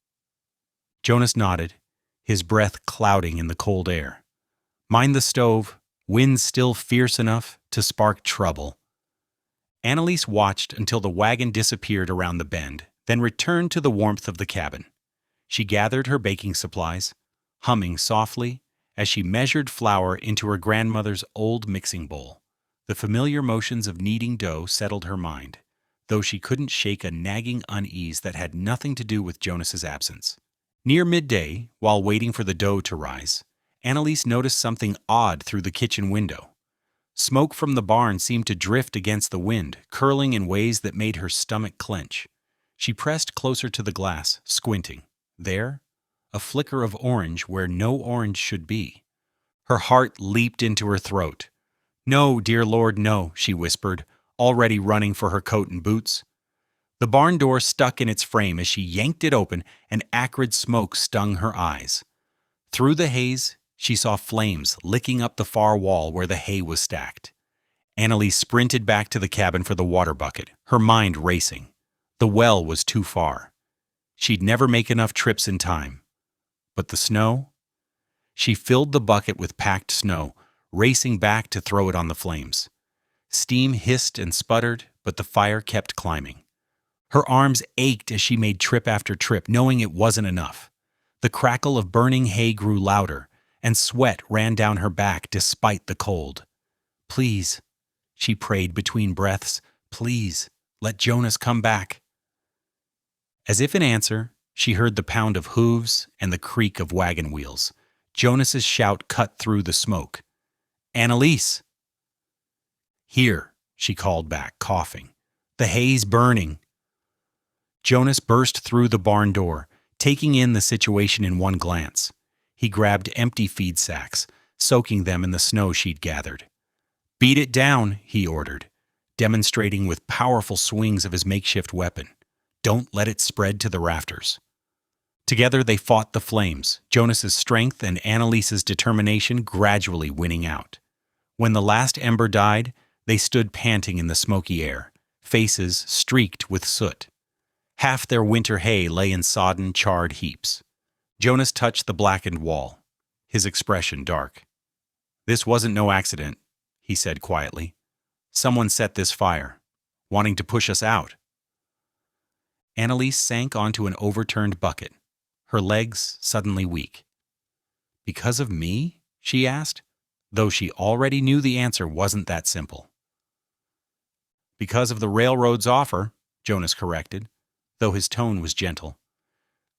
Jonas nodded, his breath clouding in the cold air. Mind the stove, wind still fierce enough to spark trouble. Annalise watched until the wagon disappeared around the bend, then returned to the warmth of the cabin. She gathered her baking supplies, humming softly as she measured flour into her grandmother's old mixing bowl. The familiar motions of kneading dough settled her mind, though she couldn't shake a nagging unease that had nothing to do with Jonas's absence. Near midday, while waiting for the dough to rise, Annalise noticed something odd through the kitchen window. Smoke from the barn seemed to drift against the wind, curling in ways that made her stomach clench. She pressed closer to the glass, squinting. There, a flicker of orange where no orange should be. Her heart leaped into her throat. "No, dear Lord, no," she whispered, already running for her coat and boots. The barn door stuck in its frame as she yanked it open, and acrid smoke stung her eyes. Through the haze, she saw flames licking up the far wall where the hay was stacked. Annalise sprinted back to the cabin for the water bucket, her mind racing. The well was too far. She'd never make enough trips in time. But the snow? She filled the bucket with packed snow, racing back to throw it on the flames. Steam hissed and sputtered, but the fire kept climbing. Her arms ached as she made trip after trip, knowing it wasn't enough. The crackle of burning hay grew louder, and sweat ran down her back despite the cold. "Please," she prayed between breaths, "please, let Jonas come back." As if in answer, she heard the pound of hooves and the creak of wagon wheels. Jonas's shout cut through the smoke. "Annalise!" "Here," she called back, coughing. "The hay's burning." Jonas burst through the barn door, taking in the situation in one glance. He grabbed empty feed sacks, soaking them in the snow she'd gathered. "Beat it down," he ordered, demonstrating with powerful swings of his makeshift weapon. "Don't let it spread to the rafters." Together they fought the flames, Jonas's strength and Annalise's determination gradually winning out. When the last ember died, they stood panting in the smoky air, faces streaked with soot. Half their winter hay lay in sodden, charred heaps. Jonas touched the blackened wall, his expression dark. "This wasn't no accident," he said quietly. "Someone set this fire, wanting to push us out." Annalise sank onto an overturned bucket, her legs suddenly weak. "Because of me?" she asked, though she already knew the answer wasn't that simple. "Because of the railroad's offer," Jonas corrected, though his tone was gentle.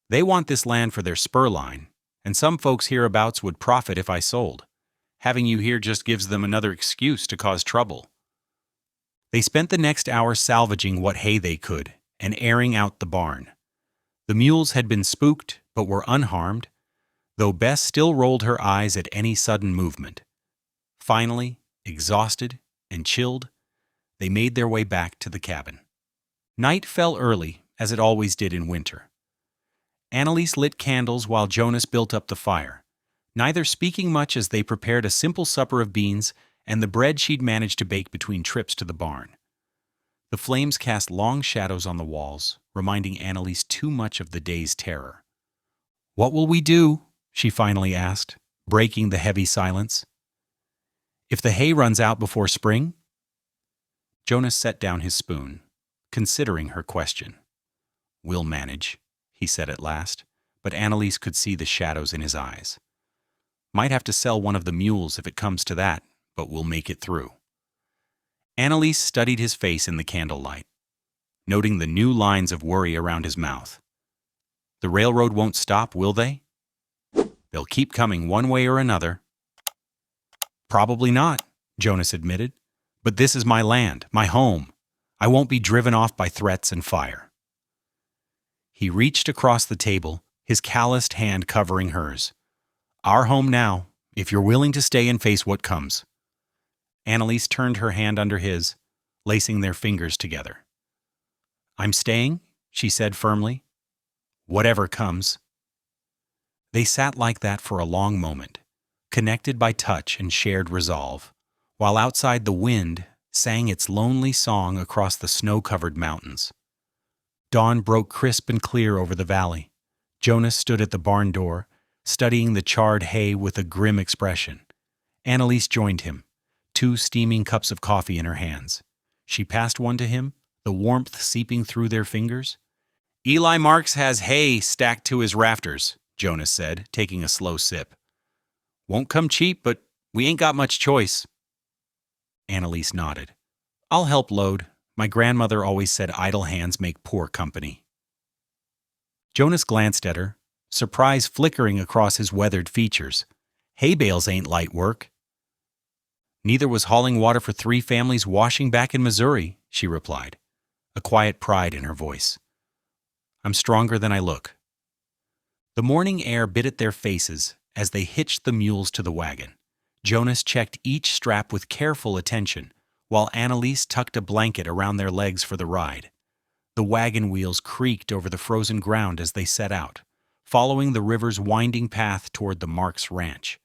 "They want this land for their spur line, and some folks hereabouts would profit if I sold. Having you here just gives them another excuse to cause trouble." They spent the next hour salvaging what hay they could and airing out the barn. The mules had been spooked but were unharmed, though Bess still rolled her eyes at any sudden movement. Finally, exhausted and chilled, they made their way back to the cabin. Night fell early, as it always did in winter. Annalise lit candles while Jonas built up the fire, neither speaking much as they prepared a simple supper of beans and the bread she'd managed to bake between trips to the barn. The flames cast long shadows on the walls, reminding Annalise too much of the day's terror. "What will we do?" she finally asked, breaking the heavy silence. "If the hay runs out before spring?" Jonas set down his spoon, considering her question. "We'll manage," he said at last, but Annalise could see the shadows in his eyes. "Might have to sell one of the mules if it comes to that, but we'll make it through." Annalise studied his face in the candlelight, noting the new lines of worry around his mouth. "The railroad won't stop, will they?" They'll keep coming one way or another. Probably not, Jonas admitted. But this is my land, my home. I won't be driven off by threats and fire. He reached across the table, his calloused hand covering hers. Our home now, if you're willing to stay and face what comes. Annalise turned her hand under his, lacing their fingers together. I'm staying, she said firmly. Whatever comes. They sat like that for a long moment, connected by touch and shared resolve, while outside the wind sang its lonely song across the snow-covered mountains. Dawn broke crisp and clear over the valley. Jonas stood at the barn door, studying the charred hay with a grim expression. Annalise joined him, 2 steaming cups of coffee in her hands. She passed one to him, the warmth seeping through their fingers. Eli Marks has hay stacked to his rafters, Jonas said, taking a slow sip. Won't come cheap, but we ain't got much choice. Annalise nodded. I'll help load. My grandmother always said idle hands make poor company. Jonas glanced at her, surprise flickering across his weathered features. Hay bales ain't light work. Neither was hauling water for 3 families washing back in Missouri, she replied, a quiet pride in her voice. I'm stronger than I look. The morning air bit at their faces as they hitched the mules to the wagon. Jonas checked each strap with careful attention, while Annalise tucked a blanket around their legs for the ride. The wagon wheels creaked over the frozen ground as they set out, following the river's winding path toward the Marks ranch.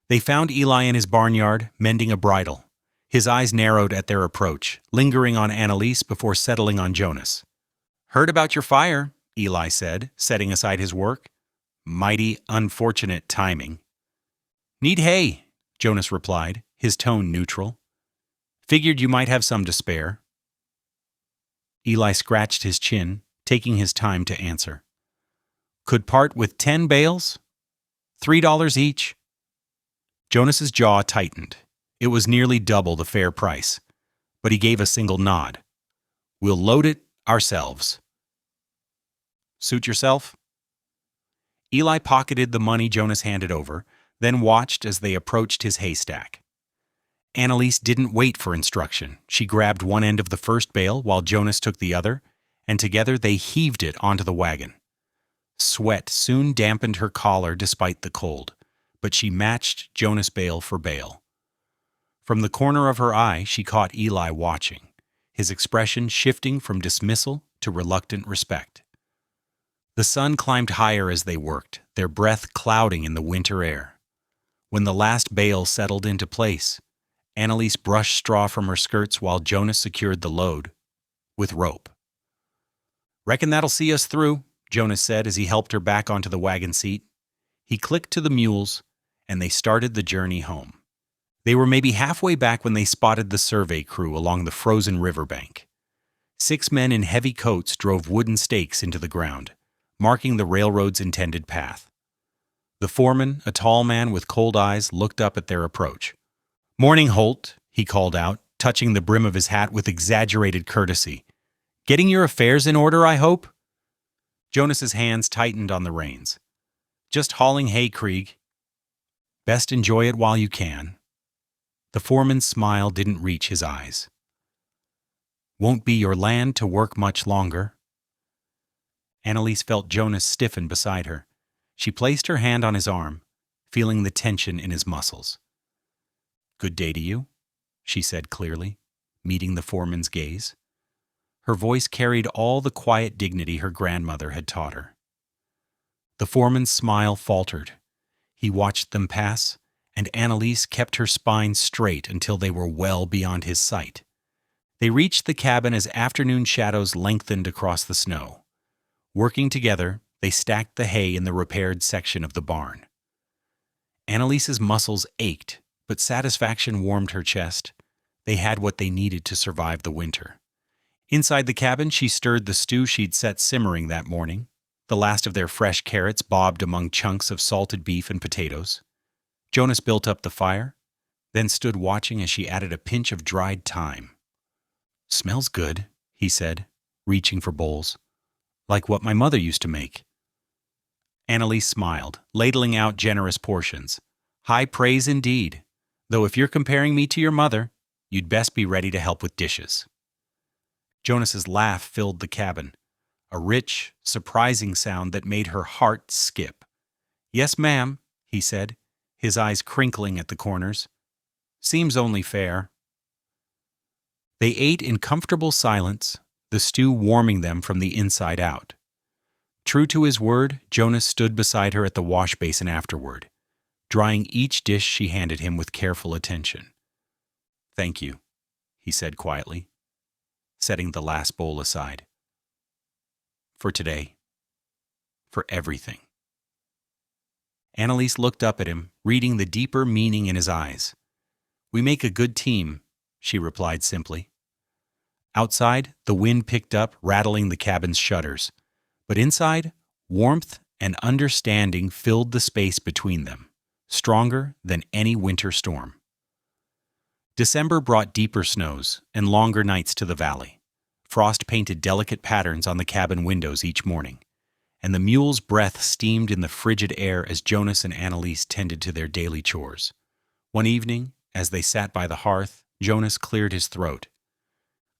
They found Eli in his barnyard, mending a bridle. His eyes narrowed at their approach, lingering on Annalise before settling on Jonas. Heard about your fire, Eli said, setting aside his work. Mighty unfortunate timing. Need hay, Jonas replied, his tone neutral. Figured you might have some to spare. Eli scratched his chin, taking his time to answer. Could part with 10 bales? $3 each. Jonas's jaw tightened. It was nearly double the fair price, but he gave a single nod. We'll load it ourselves. Suit yourself? Eli pocketed the money Jonas handed over, then watched as they approached his haystack. Annalise didn't wait for instruction. She grabbed one end of the first bale while Jonas took the other, and together they heaved it onto the wagon. Sweat soon dampened her collar despite the cold, but she matched Jonas bale for bale. From the corner of her eye, she caught Eli watching, his expression shifting from dismissal to reluctant respect. The sun climbed higher as they worked, their breath clouding in the winter air. When the last bale settled into place, Annalise brushed straw from her skirts while Jonas secured the load with rope. Reckon that'll see us through, Jonas said as he helped her back onto the wagon seat. He clicked to the mules, and they started the journey home. They were maybe halfway back when they spotted the survey crew along the frozen riverbank. 6 men in heavy coats drove wooden stakes into the ground, marking the railroad's intended path. The foreman, a tall man with cold eyes, looked up at their approach. Morning, Holt, he called out, touching the brim of his hat with exaggerated courtesy. Getting your affairs in order, I hope? Jonas's hands tightened on the reins. Just hauling hay, Krieg. Best enjoy it while you can. The foreman's smile didn't reach his eyes. Won't be your land to work much longer. Annalise felt Jonas stiffen beside her. She placed her hand on his arm, feeling the tension in his muscles. Good day to you, she said clearly, meeting the foreman's gaze. Her voice carried all the quiet dignity her grandmother had taught her. The foreman's smile faltered. He watched them pass, and Annalise kept her spine straight until they were well beyond his sight. They reached the cabin as afternoon shadows lengthened across the snow. Working together, they stacked the hay in the repaired section of the barn. Annalise's muscles ached, but satisfaction warmed her chest. They had what they needed to survive the winter. Inside the cabin, she stirred the stew she'd set simmering that morning. The last of their fresh carrots bobbed among chunks of salted beef and potatoes. Jonas built up the fire, then stood watching as she added a pinch of dried thyme. Smells good, he said, reaching for bowls. Like what my mother used to make. Annalise smiled, ladling out generous portions. High praise indeed, though if you're comparing me to your mother, you'd best be ready to help with dishes. Jonas's laugh filled the cabin, a rich, surprising sound that made her heart skip. Yes, ma'am, he said, his eyes crinkling at the corners. Seems only fair. They ate in comfortable silence, the stew warming them from the inside out. True to his word, Jonas stood beside her at the wash basin afterward, drying each dish she handed him with careful attention. Thank you, he said quietly, setting the last bowl aside. For today. For everything. Annalise looked up at him, reading the deeper meaning in his eyes. We make a good team, she replied simply. Outside, the wind picked up, rattling the cabin's shutters. But inside, warmth and understanding filled the space between them, stronger than any winter storm. December brought deeper snows and longer nights to the valley. Frost painted delicate patterns on the cabin windows each morning, and the mule's breath steamed in the frigid air as Jonas and Annalise tended to their daily chores. One evening, as they sat by the hearth, Jonas cleared his throat.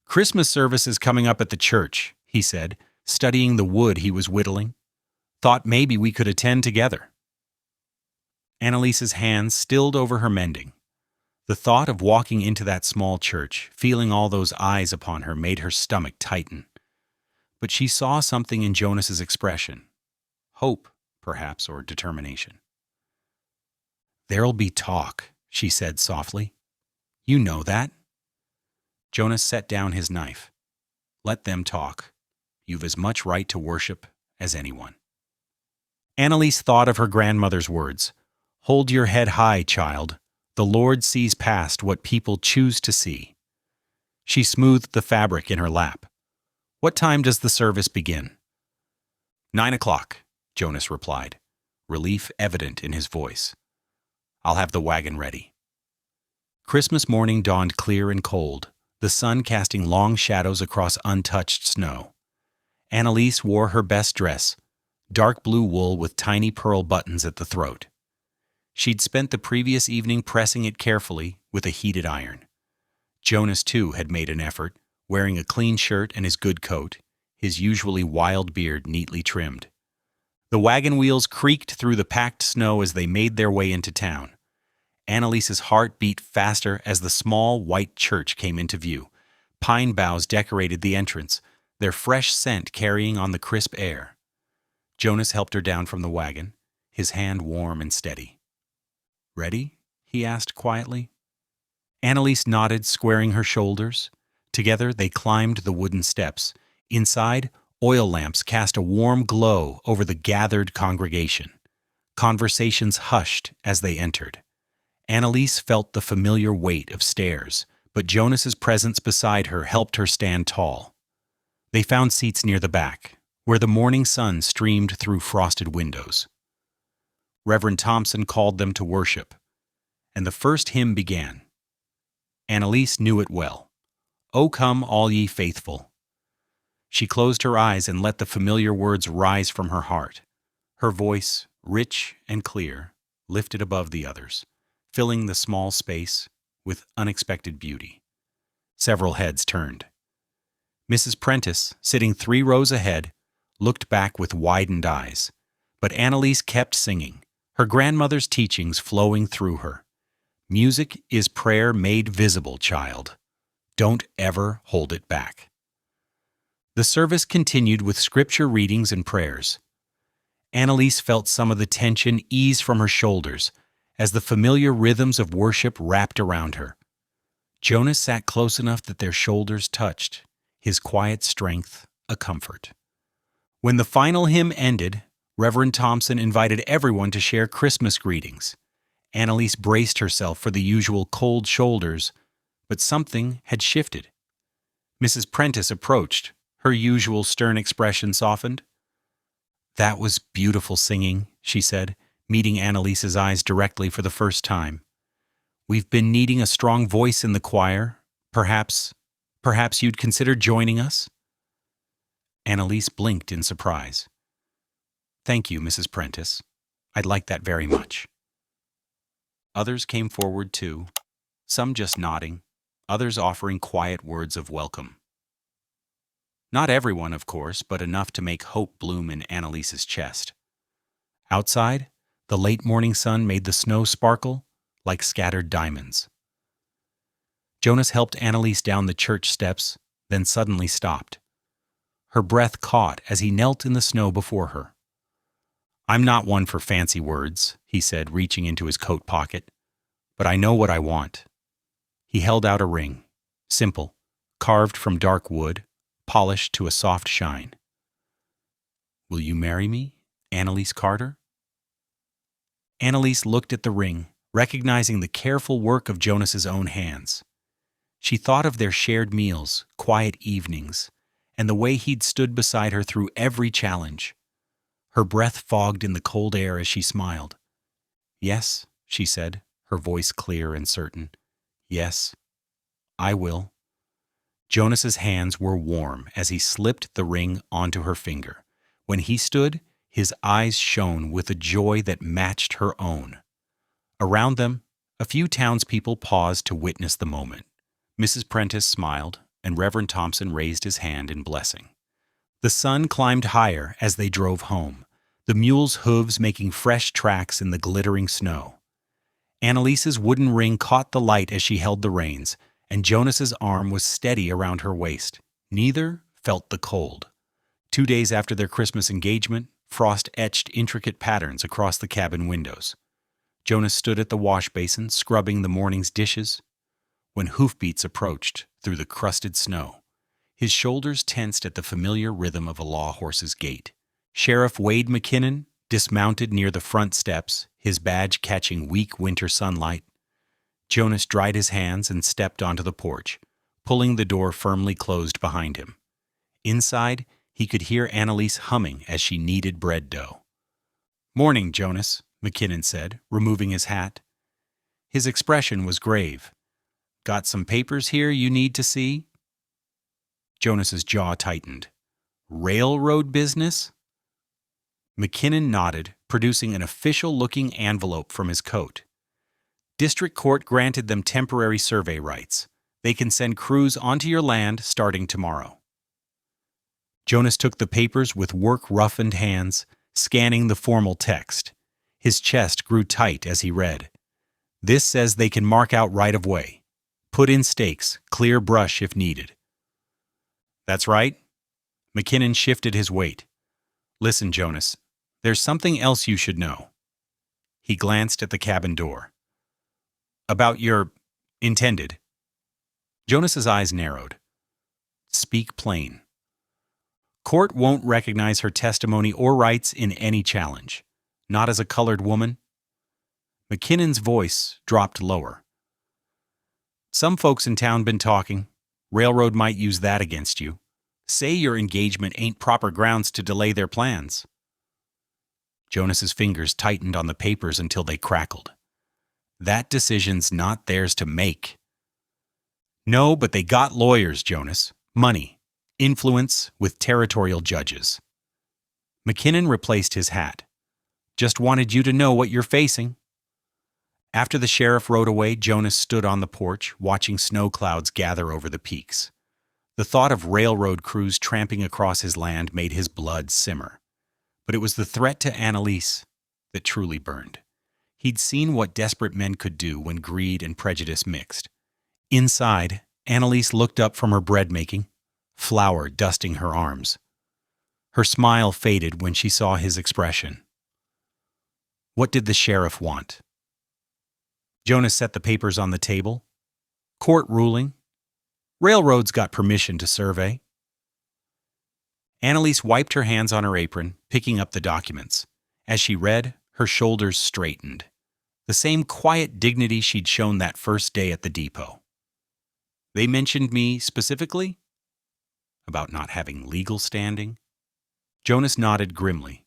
Christmas service is coming up at the church, he said, studying the wood he was whittling. Thought maybe we could attend together. Annalise's hands stilled over her mending. The thought of walking into that small church, feeling all those eyes upon her, made her stomach tighten. But she saw something in Jonas's expression. Hope, perhaps, or determination. There'll be talk, she said softly. You know that. Jonas set down his knife. Let them talk. You've as much right to worship as anyone. Annalise thought of her grandmother's words. Hold your head high, child. The Lord sees past what people choose to see. She smoothed the fabric in her lap. What time does the service begin? 9 o'clock, Jonas replied, relief evident in his voice. I'll have the wagon ready. Christmas morning dawned clear and cold, the sun casting long shadows across untouched snow. Annalise wore her best dress, dark blue wool with tiny pearl buttons at the throat. She'd spent the previous evening pressing it carefully with a heated iron. Jonas, too, had made an effort, wearing a clean shirt and his good coat, his usually wild beard neatly trimmed. The wagon wheels creaked through the packed snow as they made their way into town. Annalise's heart beat faster as the small white church came into view. Pine boughs decorated the entrance, their fresh scent carrying on the crisp air. Jonas helped her down from the wagon, his hand warm and steady. Ready? He asked quietly. Annalise nodded, squaring her shoulders. Together they climbed the wooden steps. Inside, oil lamps cast a warm glow over the gathered congregation. Conversations hushed as they entered. Annalise felt the familiar weight of stairs, but Jonas's presence beside her helped her stand tall. They found seats near the back, where the morning sun streamed through frosted windows. Reverend Thompson called them to worship, and the first hymn began. Annalise knew it well. O come, all ye faithful. She closed her eyes and let the familiar words rise from her heart. Her voice, rich and clear, lifted above the others, filling the small space with unexpected beauty. Several heads turned. Mrs. Prentice, sitting 3 rows ahead, looked back with widened eyes. But Annalise kept singing, her grandmother's teachings flowing through her. Music is prayer made visible, child. Don't ever hold it back. The service continued with scripture readings and prayers. Annalise felt some of the tension ease from her shoulders as the familiar rhythms of worship wrapped around her. Jonas sat close enough that their shoulders touched, his quiet strength a comfort. When the final hymn ended, Reverend Thompson invited everyone to share Christmas greetings. Annalise braced herself for the usual cold shoulders, but something had shifted. Mrs. Prentice approached, her usual stern expression softened. That was beautiful singing, she said, meeting Annalise's eyes directly for the first time. We've been needing a strong voice in the choir. Perhaps you'd consider joining us? Annalise blinked in surprise. Thank you, Mrs. Prentice. I'd like that very much. Others came forward too, some just nodding, others offering quiet words of welcome. Not everyone, of course, but enough to make hope bloom in Annalise's chest. Outside, the late morning sun made the snow sparkle like scattered diamonds. Jonas helped Annalise down the church steps, then suddenly stopped. Her breath caught as he knelt in the snow before her. "I'm not one for fancy words," he said, reaching into his coat pocket, "but I know what I want." He held out a ring, simple, carved from dark wood, polished to a soft shine. "Will you marry me, Annalise Carter?" Annalise looked at the ring, recognizing the careful work of Jonas's own hands. She thought of their shared meals, quiet evenings, and the way he'd stood beside her through every challenge. Her breath fogged in the cold air as she smiled. "Yes," she said, her voice clear and certain. "Yes, I will." Jonas's hands were warm as he slipped the ring onto her finger. When he stood, his eyes shone with a joy that matched her own. Around them, a few townspeople paused to witness the moment. Mrs. Prentice smiled, and Reverend Thompson raised his hand in blessing. The sun climbed higher as they drove home, the mule's hooves making fresh tracks in the glittering snow. Annalise's wooden ring caught the light as she held the reins, and Jonas's arm was steady around her waist. Neither felt the cold. 2 days after their Christmas engagement, frost etched intricate patterns across the cabin windows. Jonas stood at the wash basin, scrubbing the morning's dishes, when hoofbeats approached through the crusted snow. His shoulders tensed at the familiar rhythm of a law horse's gait. Sheriff Wade McKinnon dismounted near the front steps, his badge catching weak winter sunlight. Jonas dried his hands and stepped onto the porch, pulling the door firmly closed behind him. Inside, he could hear Annalise humming as she kneaded bread dough. "Morning, Jonas," McKinnon said, removing his hat. His expression was grave. "Got some papers here you need to see?" Jonas's jaw tightened. "Railroad business?" McKinnon nodded, producing an official-looking envelope from his coat. "District Court granted them temporary survey rights. They can send crews onto your land starting tomorrow." Jonas took the papers with work-roughened hands, scanning the formal text. His chest grew tight as he read. "This says they can mark out right-of-way. Put in stakes, clear brush if needed." "That's right." McKinnon shifted his weight. "Listen, Jonas, there's something else you should know." He glanced at the cabin door. "About your intended." Jonas's eyes narrowed. "Speak plain." "Court won't recognize her testimony or rights in any challenge. Not as a colored woman." McKinnon's voice dropped lower. "Some folks in town been talking. Railroad might use that against you. Say your engagement ain't proper grounds to delay their plans." Jonas's fingers tightened on the papers until they crackled. "That decision's not theirs to make." "No, but they got lawyers, Jonas. Money. Influence with territorial judges." McKinnon replaced his hat. "Just wanted you to know what you're facing." After the sheriff rode away, Jonas stood on the porch, watching snow clouds gather over the peaks. The thought of railroad crews tramping across his land made his blood simmer. But it was the threat to Annalise that truly burned. He'd seen what desperate men could do when greed and prejudice mixed. Inside, Annalise looked up from her bread-making, flour dusting her arms. Her smile faded when she saw his expression. What did the sheriff want? Jonas set the papers on the table. Court ruling. Railroads got permission to survey. Annalise wiped her hands on her apron, picking up the documents. As she read, her shoulders straightened. The same quiet dignity she'd shown that first day at the depot. They mentioned me specifically? About not having legal standing? Jonas nodded grimly.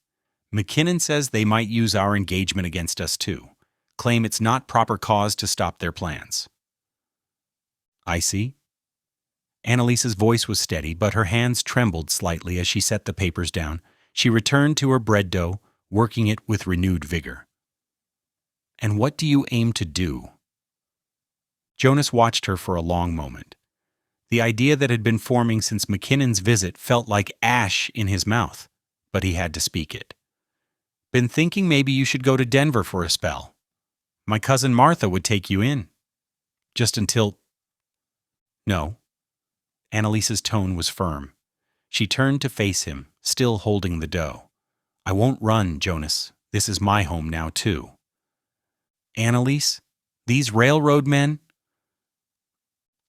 McKinnon says they might use our engagement against us too. Claim it's not proper cause to stop their plans. I see. Annalise's voice was steady, but her hands trembled slightly as she set the papers down. She returned to her bread dough, working it with renewed vigor. "And what do you aim to do?" Jonas watched her for a long moment. The idea that had been forming since McKinnon's visit felt like ash in his mouth, but he had to speak it. "Been thinking maybe you should go to Denver for a spell. My cousin Martha would take you in. Just until—" "No." Annalise's tone was firm. She turned to face him, still holding the dough. "I won't run, Jonas. This is my home now, too." "Annalise, these railroad men—"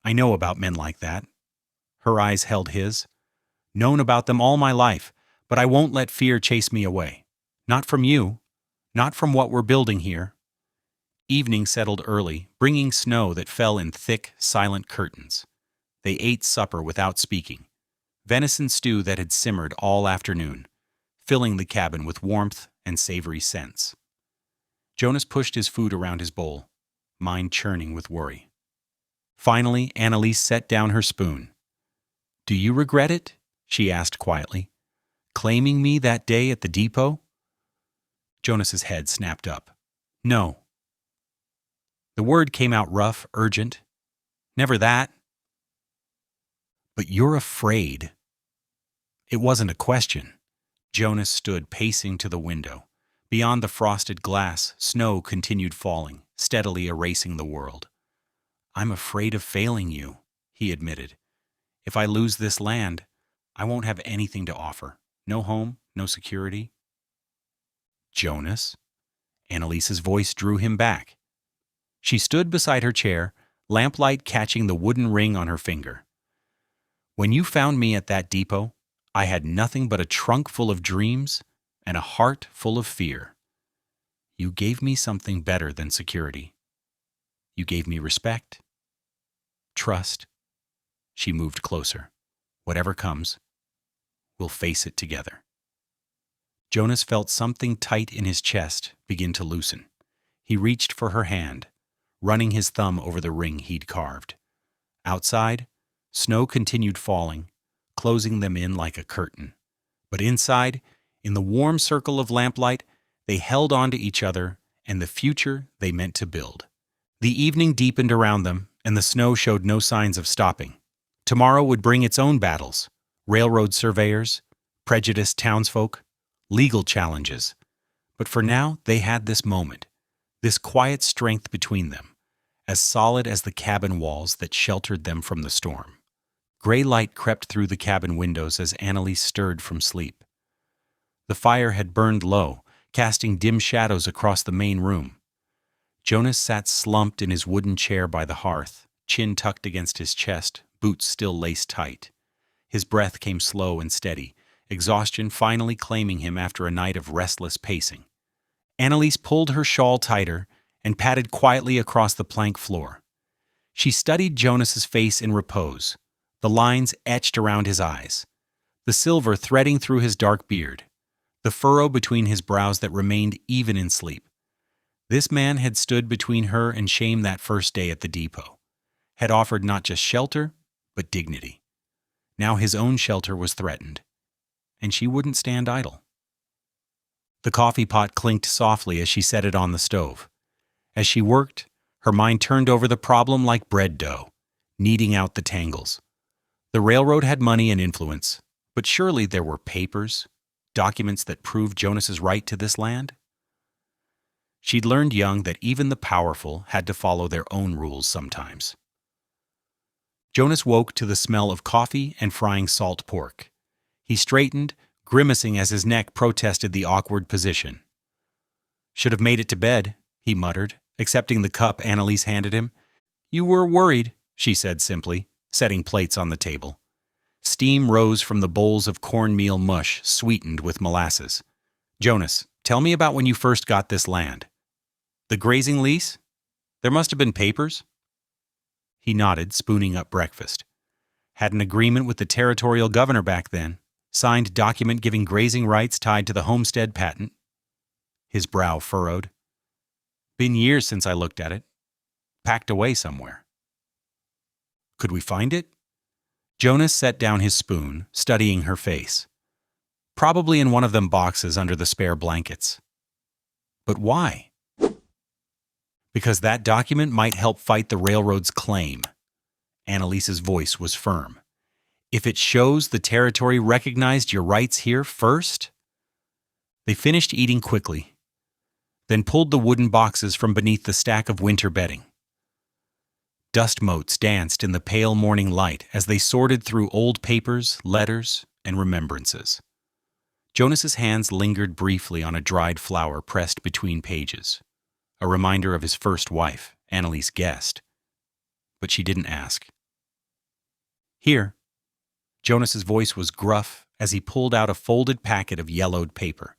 "I know about men like that." Her eyes held his. "Known about them all my life, but I won't let fear chase me away. Not from you. Not from what we're building here." Evening settled early, bringing snow that fell in thick, silent curtains. They ate supper without speaking. Venison stew that had simmered all afternoon, filling the cabin with warmth and savory scents. Jonas pushed his food around his bowl, mind churning with worry. Finally, Annalise set down her spoon. "Do you regret it?" she asked quietly. "Claiming me that day at the depot?" Jonas's head snapped up. "No." The word came out rough, urgent. "Never that." "But you're afraid." It wasn't a question. Jonas stood pacing to the window. Beyond the frosted glass, snow continued falling, steadily erasing the world. "I'm afraid of failing you," he admitted. "If I lose this land, I won't have anything to offer. No home, no security." "Jonas?" Annalise's voice drew him back. She stood beside her chair, lamplight catching the wooden ring on her finger. "When you found me at that depot, I had nothing but a trunk full of dreams and a heart full of fear. You gave me something better than security. You gave me respect, trust." She moved closer. "Whatever comes, we'll face it together." Jonas felt something tight in his chest begin to loosen. He reached for her hand, running his thumb over the ring he'd carved. Outside, snow continued falling, closing them in like a curtain. But inside, in the warm circle of lamplight, they held on to each other and the future they meant to build. The evening deepened around them, and the snow showed no signs of stopping. Tomorrow would bring its own battles: railroad surveyors, prejudiced townsfolk, legal challenges. But for now, they had this moment, this quiet strength between them, as solid as the cabin walls that sheltered them from the storm. Gray light crept through the cabin windows as Annalise stirred from sleep. The fire had burned low, casting dim shadows across the main room. Jonas sat slumped in his wooden chair by the hearth, chin tucked against his chest, boots still laced tight. His breath came slow and steady, exhaustion finally claiming him after a night of restless pacing. Annalise pulled her shawl tighter and patted quietly across the plank floor. She studied Jonas's face in repose, the lines etched around his eyes, the silver threading through his dark beard, the furrow between his brows that remained even in sleep. This man had stood between her and shame that first day at the depot, had offered not just shelter, but dignity. Now his own shelter was threatened, and she wouldn't stand idle. The coffee pot clinked softly as she set it on the stove. As she worked, her mind turned over the problem like bread dough, kneading out the tangles. The railroad had money and influence, but surely there were papers, documents that proved Jonas's right to this land? She'd learned young that even the powerful had to follow their own rules sometimes. Jonas woke to the smell of coffee and frying salt pork. He straightened, grimacing as his neck protested the awkward position. "Should have made it to bed," he muttered, accepting the cup Annalise handed him. "You were worried," she said simply, setting plates on the table. Steam rose from the bowls of cornmeal mush sweetened with molasses. "Jonas, tell me about when you first got this land." "The grazing lease? There must have been papers." He nodded, spooning up breakfast. "Had an agreement with the territorial governor back then. Signed document giving grazing rights tied to the homestead patent." His brow furrowed. "Been years since I looked at it. Packed away somewhere." "Could we find it?" Jonas set down his spoon, studying her face. Probably in one of them boxes under the spare blankets. But why? Because that document might help fight the railroad's claim. Annalise's voice was firm. If it shows the territory recognized your rights here first? They finished eating quickly, then pulled the wooden boxes from beneath the stack of winter bedding. Dust motes danced in the pale morning light as they sorted through old papers, letters, and remembrances. Jonas's hands lingered briefly on a dried flower pressed between pages, a reminder of his first wife, Annalise guessed, but she didn't ask. Here. Jonas's voice was gruff as he pulled out a folded packet of yellowed paper.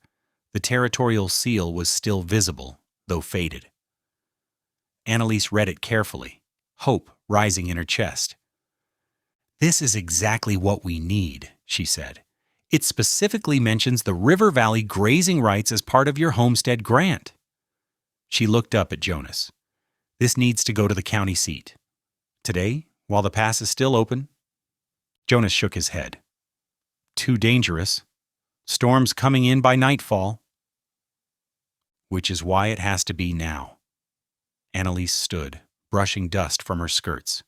The territorial seal was still visible, though faded. Annalise read it carefully, hope rising in her chest. "This is exactly what we need," she said. "It specifically mentions the River Valley grazing rights as part of your homestead grant." She looked up at Jonas. "This needs to go to the county seat. Today, while the pass is still open?" Jonas shook his head. "Too dangerous. Storms coming in by nightfall." "Which is why it has to be now." Annalise stood, brushing dust from her skirts.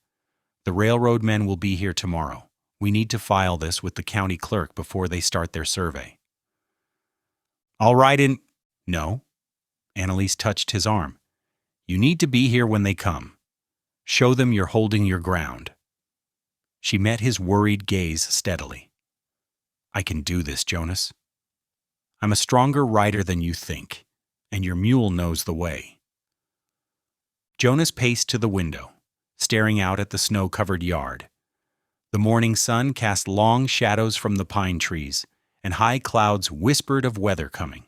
"The railroad men will be here tomorrow. We need to file this with the county clerk before they start their survey." "I'll ride in—" "No." Annalise touched his arm. "You need to be here when they come. Show them you're holding your ground." She met his worried gaze steadily. "I can do this, Jonas. I'm a stronger rider than you think, and your mule knows the way." Jonas paced to the window, staring out at the snow-covered yard. The morning sun cast long shadows from the pine trees, and high clouds whispered of weather coming.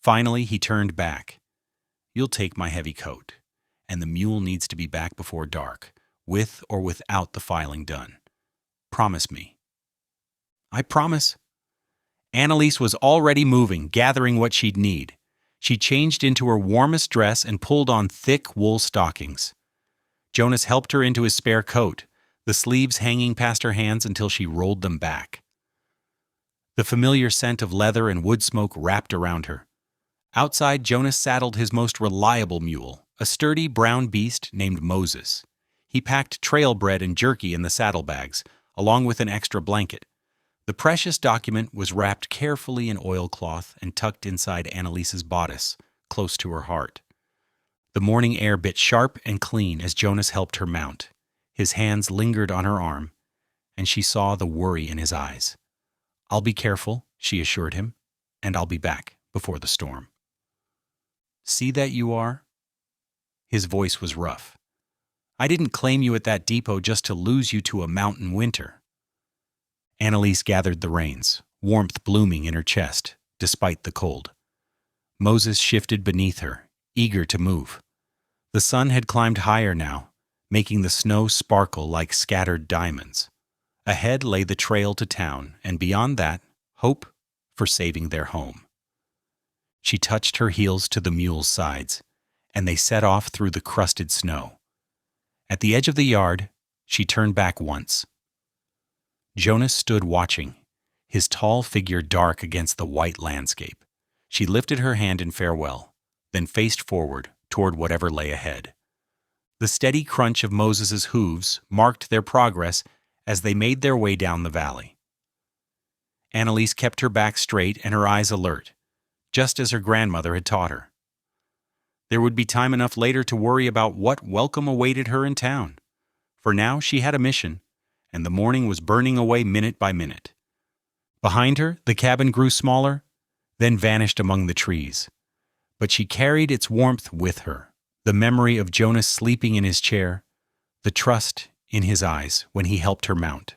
Finally, he turned back. "You'll take my heavy coat, and the mule needs to be back before dark, with or without the filing done. Promise me." "I promise." Annalise was already moving, gathering what she'd need. She changed into her warmest dress and pulled on thick wool stockings. Jonas helped her into his spare coat, the sleeves hanging past her hands until she rolled them back. The familiar scent of leather and wood smoke wrapped around her. Outside, Jonas saddled his most reliable mule, a sturdy brown beast named Moses. He packed trail bread and jerky in the saddlebags, along with an extra blanket. The precious document was wrapped carefully in oilcloth and tucked inside Annalise's bodice, close to her heart. The morning air bit sharp and clean as Jonas helped her mount. His hands lingered on her arm, and she saw the worry in his eyes. "I'll be careful," she assured him, "and I'll be back before the storm." "See that you are?" His voice was rough. "I didn't claim you at that depot just to lose you to a mountain winter." Annalise gathered the reins, warmth blooming in her chest, despite the cold. Moses shifted beneath her, eager to move. The sun had climbed higher now, making the snow sparkle like scattered diamonds. Ahead lay the trail to town, and beyond that, hope for saving their home. She touched her heels to the mule's sides, and they set off through the crusted snow. At the edge of the yard, she turned back once. Jonas stood watching, his tall figure dark against the white landscape. She lifted her hand in farewell, then faced forward toward whatever lay ahead. The steady crunch of Moses's hooves marked their progress as they made their way down the valley. Annalise kept her back straight and her eyes alert, just as her grandmother had taught her. There would be time enough later to worry about what welcome awaited her in town. For now, she had a mission, and the morning was burning away minute by minute. Behind her, the cabin grew smaller, then vanished among the trees. But she carried its warmth with her, the memory of Jonas sleeping in his chair, the trust in his eyes when he helped her mount.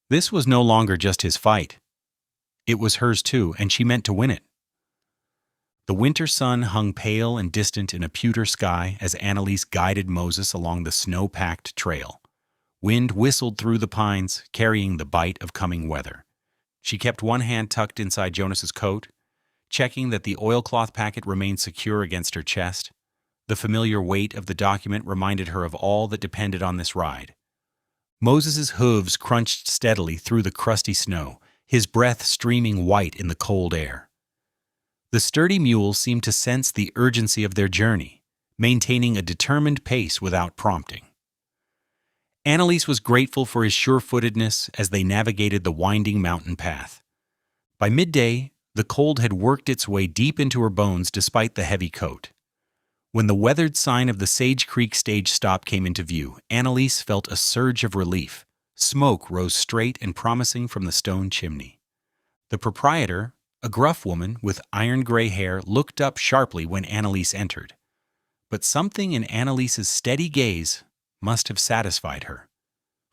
This was no longer just his fight. It was hers too, and she meant to win it. The winter sun hung pale and distant in a pewter sky as Annalise guided Moses along the snow-packed trail. Wind whistled through the pines, carrying the bite of coming weather. She kept one hand tucked inside Jonas's coat, checking that the oilcloth packet remained secure against her chest. The familiar weight of the document reminded her of all that depended on this ride. Moses's hooves crunched steadily through the crusty snow, his breath streaming white in the cold air. The sturdy mule seemed to sense the urgency of their journey, maintaining a determined pace without prompting. Annalise was grateful for his sure-footedness as they navigated the winding mountain path. By midday, the cold had worked its way deep into her bones despite the heavy coat. When the weathered sign of the Sage Creek stage stop came into view, Annalise felt a surge of relief. Smoke rose straight and promising from the stone chimney. The proprietor, a gruff woman with iron-gray hair, looked up sharply when Annalise entered. But something in Annalise's steady gaze must have satisfied her,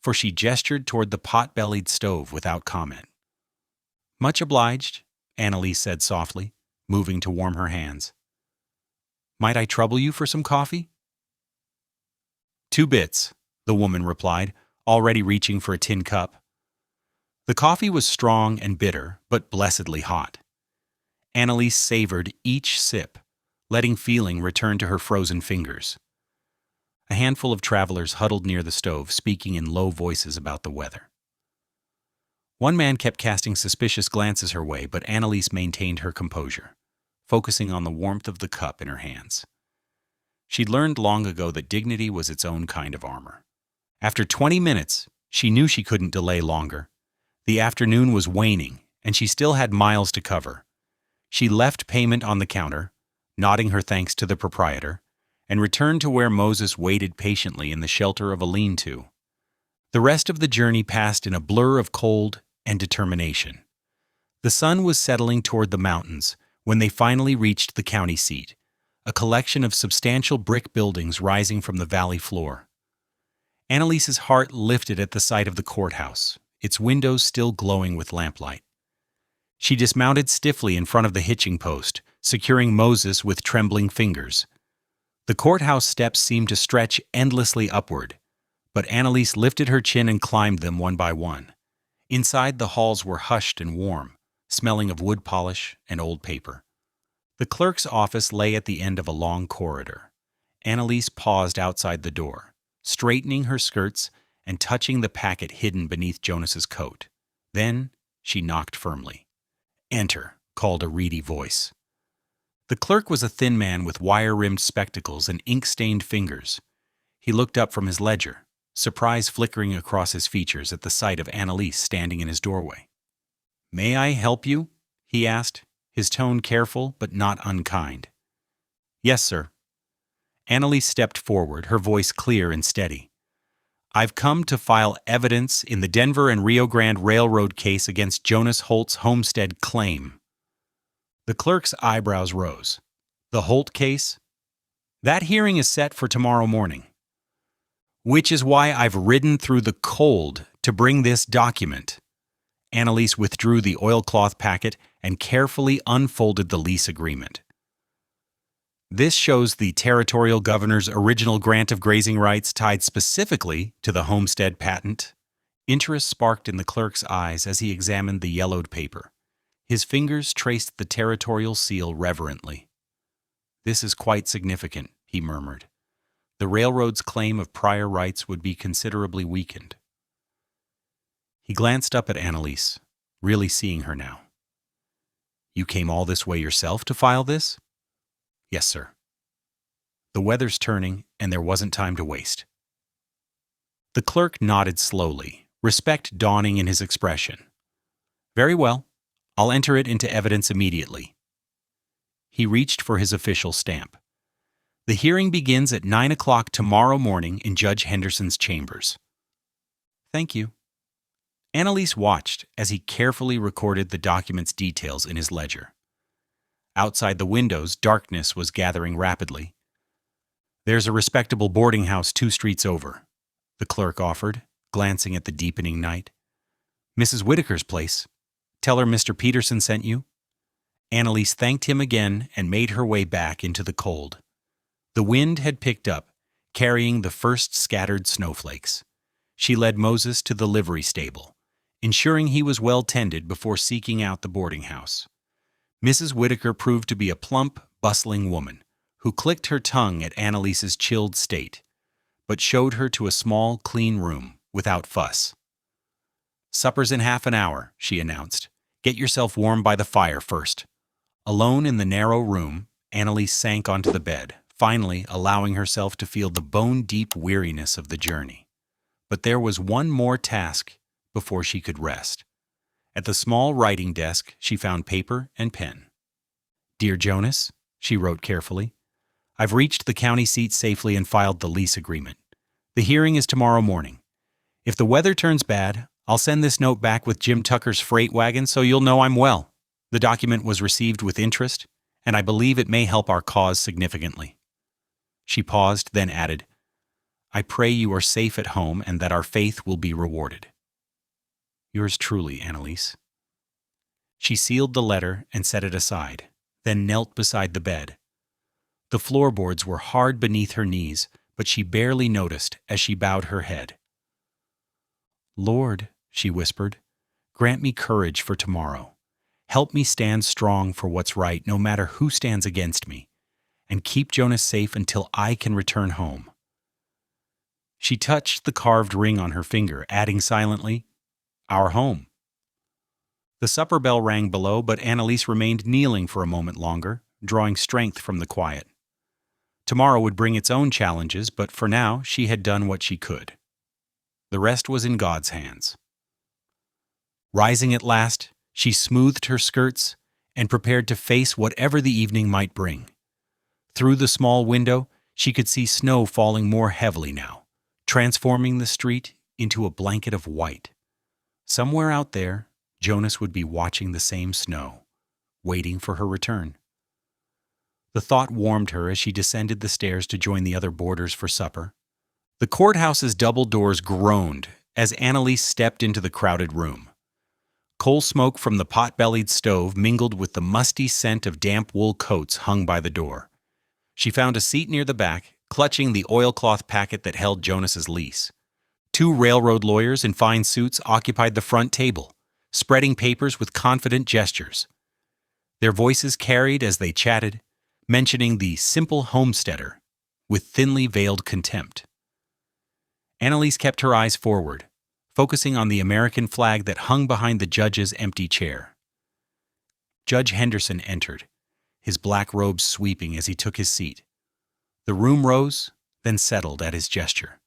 for she gestured toward the pot-bellied stove without comment. "Much obliged," Annalise said softly, moving to warm her hands. "Might I trouble you for some coffee?" "2 bits," the woman replied, already reaching for a tin cup. The coffee was strong and bitter, but blessedly hot. Annalise savored each sip, letting feeling return to her frozen fingers. A handful of travelers huddled near the stove, speaking in low voices about the weather. One man kept casting suspicious glances her way, but Annalise maintained her composure, focusing on the warmth of the cup in her hands. She'd learned long ago that dignity was its own kind of armor. After 20 minutes, she knew she couldn't delay longer. The afternoon was waning, and she still had miles to cover. She left payment on the counter, nodding her thanks to the proprietor, and returned to where Moses waited patiently in the shelter of a lean-to. The rest of the journey passed in a blur of cold and determination. The sun was settling toward the mountains when they finally reached the county seat, a collection of substantial brick buildings rising from the valley floor. Annalise's heart lifted at the sight of the courthouse, its windows still glowing with lamplight. She dismounted stiffly in front of the hitching post, securing Moses with trembling fingers. The courthouse steps seemed to stretch endlessly upward, but Annalise lifted her chin and climbed them one by one. Inside, the halls were hushed and warm, smelling of wood polish and old paper. The clerk's office lay at the end of a long corridor. Annalise paused outside the door, straightening her skirts and touching the packet hidden beneath Jonas's coat. Then she knocked firmly. "Enter," called a reedy voice. The clerk was a thin man with wire-rimmed spectacles and ink-stained fingers. He looked up from his ledger, surprise flickering across his features at the sight of Annalise standing in his doorway. "May I help you?" he asked, his tone careful but not unkind. "Yes, sir." Annalise stepped forward, her voice clear and steady. "I've come to file evidence in the Denver and Rio Grande Railroad case against Jonas Holt's homestead claim." The clerk's eyebrows rose. "The Holt case? That hearing is set for tomorrow morning. Which is why I've ridden through the cold to bring this document." Annalise withdrew the oilcloth packet and carefully unfolded the lease agreement. "This shows the territorial governor's original grant of grazing rights tied specifically to the homestead patent." Interest sparked in the clerk's eyes as he examined the yellowed paper. His fingers traced the territorial seal reverently. "This is quite significant," he murmured. "The railroad's claim of prior rights would be considerably weakened." He glanced up at Annalise, really seeing her now. "You came all this way yourself to file this?" "Yes, sir. The weather's turning, and there wasn't time to waste." The clerk nodded slowly, respect dawning in his expression. "Very well. I'll enter it into evidence immediately." He reached for his official stamp. "The hearing begins at 9 o'clock tomorrow morning in Judge Henderson's chambers." "Thank you." Annalise watched as he carefully recorded the document's details in his ledger. Outside the windows, darkness was gathering rapidly. "There's a respectable boarding house 2 streets over," the clerk offered, glancing at the deepening night. "Mrs. Whitaker's place. Tell her Mr. Peterson sent you." Annalise thanked him again and made her way back into the cold. The wind had picked up, carrying the first scattered snowflakes. She led Moses to the livery stable, ensuring he was well tended before seeking out the boarding house. Mrs. Whitaker proved to be a plump, bustling woman who clicked her tongue at Annalise's chilled state, but showed her to a small, clean room without fuss. "Supper's in half an hour," she announced. "Get yourself warm by the fire first." Alone in the narrow room, Annalise sank onto the bed, finally allowing herself to feel the bone-deep weariness of the journey. But there was one more task before she could rest. At the small writing desk, she found paper and pen. "Dear Jonas," she wrote carefully, "I've reached the county seat safely and filed the lease agreement. The hearing is tomorrow morning. If the weather turns bad, I'll send this note back with Jim Tucker's freight wagon so you'll know I'm well. The document was received with interest, and I believe it may help our cause significantly." She paused, then added, "I pray you are safe at home and that our faith will be rewarded. Yours truly, Annalise." She sealed the letter and set it aside, then knelt beside the bed. The floorboards were hard beneath her knees, but she barely noticed as she bowed her head. "Lord," she whispered, "grant me courage for tomorrow. Help me stand strong for what's right, no matter who stands against me, and keep Jonas safe until I can return home." She touched the carved ring on her finger, adding silently, "Our home." The supper bell rang below, but Annalise remained kneeling for a moment longer, drawing strength from the quiet. Tomorrow would bring its own challenges, but for now she had done what she could. The rest was in God's hands. Rising at last, she smoothed her skirts and prepared to face whatever the evening might bring. Through the small window, she could see snow falling more heavily now, transforming the street into a blanket of white. Somewhere out there, Jonas would be watching the same snow, waiting for her return. The thought warmed her as she descended the stairs to join the other boarders for supper. The courthouse's double doors groaned as Annalise stepped into the crowded room. Coal smoke from the pot-bellied stove mingled with the musty scent of damp wool coats hung by the door. She found a seat near the back, clutching the oilcloth packet that held Jonas's lease. Two railroad lawyers in fine suits occupied the front table, spreading papers with confident gestures. Their voices carried as they chatted, mentioning the simple homesteader with thinly veiled contempt. Annalise kept her eyes forward, focusing on the American flag that hung behind the judge's empty chair. Judge Henderson entered, his black robes sweeping as he took his seat. The room rose, then settled at his gesture.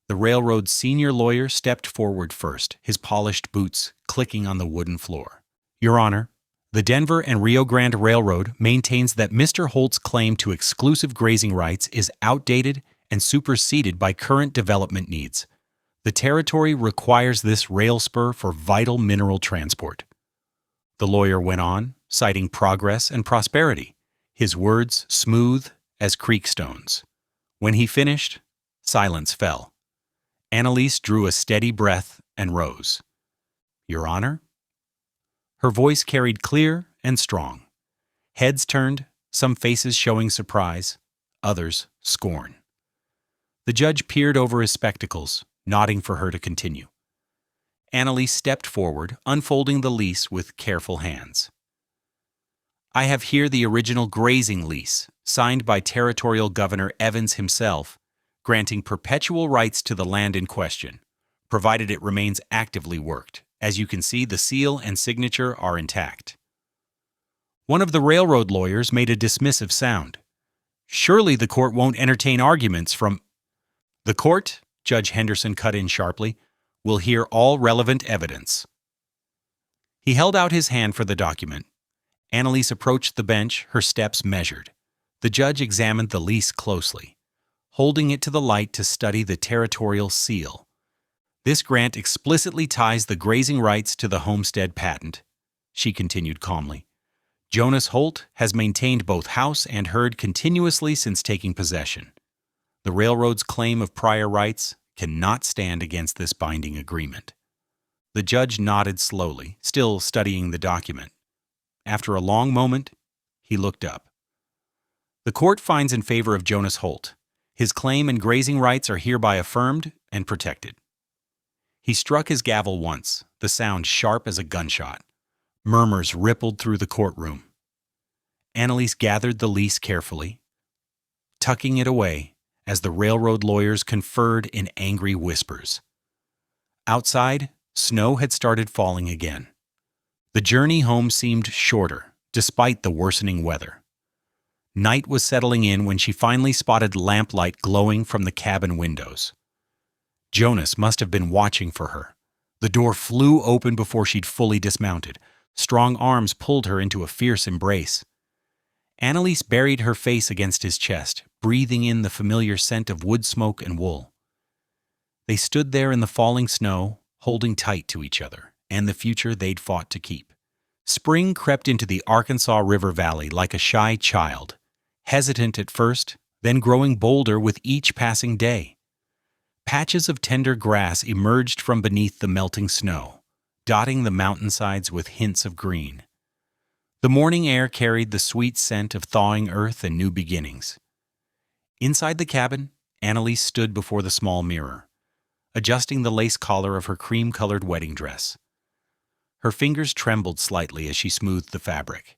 The railroad's senior lawyer stepped forward first, his polished boots clicking on the wooden floor. "Your Honor, the Denver and Rio Grande Railroad maintains that Mr. Holt's claim to exclusive grazing rights is outdated and superseded by current development needs. The territory requires this rail spur for vital mineral transport." The lawyer went on, citing progress and prosperity, his words smooth as creek stones. When he finished, silence fell. Annalise drew a steady breath and rose. "Your Honor?" Her voice carried clear and strong. Heads turned, some faces showing surprise, others scorn. The judge peered over his spectacles, nodding for her to continue. Annalise stepped forward, unfolding the lease with careful hands. "I have here the original grazing lease, signed by Territorial Governor Evans himself, granting perpetual rights to the land in question, provided it remains actively worked. As you can see, the seal and signature are intact." One of the railroad lawyers made a dismissive sound. "Surely the court won't entertain arguments from—" "The court," Judge Henderson cut in sharply, "will hear all relevant evidence." He held out his hand for the document. Annalise approached the bench, her steps measured. The judge examined the lease closely, holding it to the light to study the territorial seal. "This grant explicitly ties the grazing rights to the homestead patent," she continued calmly. "Jonas Holt has maintained both house and herd continuously since taking possession. The railroad's claim of prior rights cannot stand against this binding agreement." The judge nodded slowly, still studying the document. After a long moment, he looked up. "The court finds in favor of Jonas Holt. His claim and grazing rights are hereby affirmed and protected." He struck his gavel once, the sound sharp as a gunshot. Murmurs rippled through the courtroom. Annalise gathered the lease carefully, tucking it away as the railroad lawyers conferred in angry whispers. Outside, Snow had started falling again. The journey home seemed shorter, despite the worsening weather. Night was settling in when she finally spotted lamplight glowing from the cabin windows. Jonas must have been watching for her. The door flew open before she'd fully dismounted. Strong arms pulled her into a fierce embrace. Annalise buried her face against his chest, breathing in the familiar scent of wood smoke and wool. They stood there in the falling snow, holding tight to each other, and the future they'd fought to keep. Spring crept into the Arkansas River Valley like a shy child, hesitant at first, then growing bolder with each passing day. Patches of tender grass emerged from beneath the melting snow, dotting the mountainsides with hints of green. The morning air carried the sweet scent of thawing earth and new beginnings. Inside the cabin, Annalise stood before the small mirror, adjusting the lace collar of her cream-colored wedding dress. Her fingers trembled slightly as she smoothed the fabric.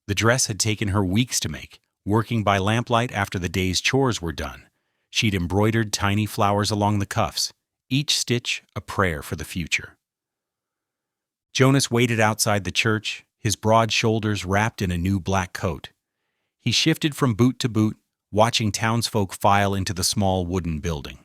The dress had taken her weeks to make, working by lamplight after the day's chores were done. She'd embroidered tiny flowers along the cuffs, each stitch a prayer for the future. Jonas waited outside the church, his broad shoulders wrapped in a new black coat. He shifted from boot to boot, watching townsfolk file into the small wooden building.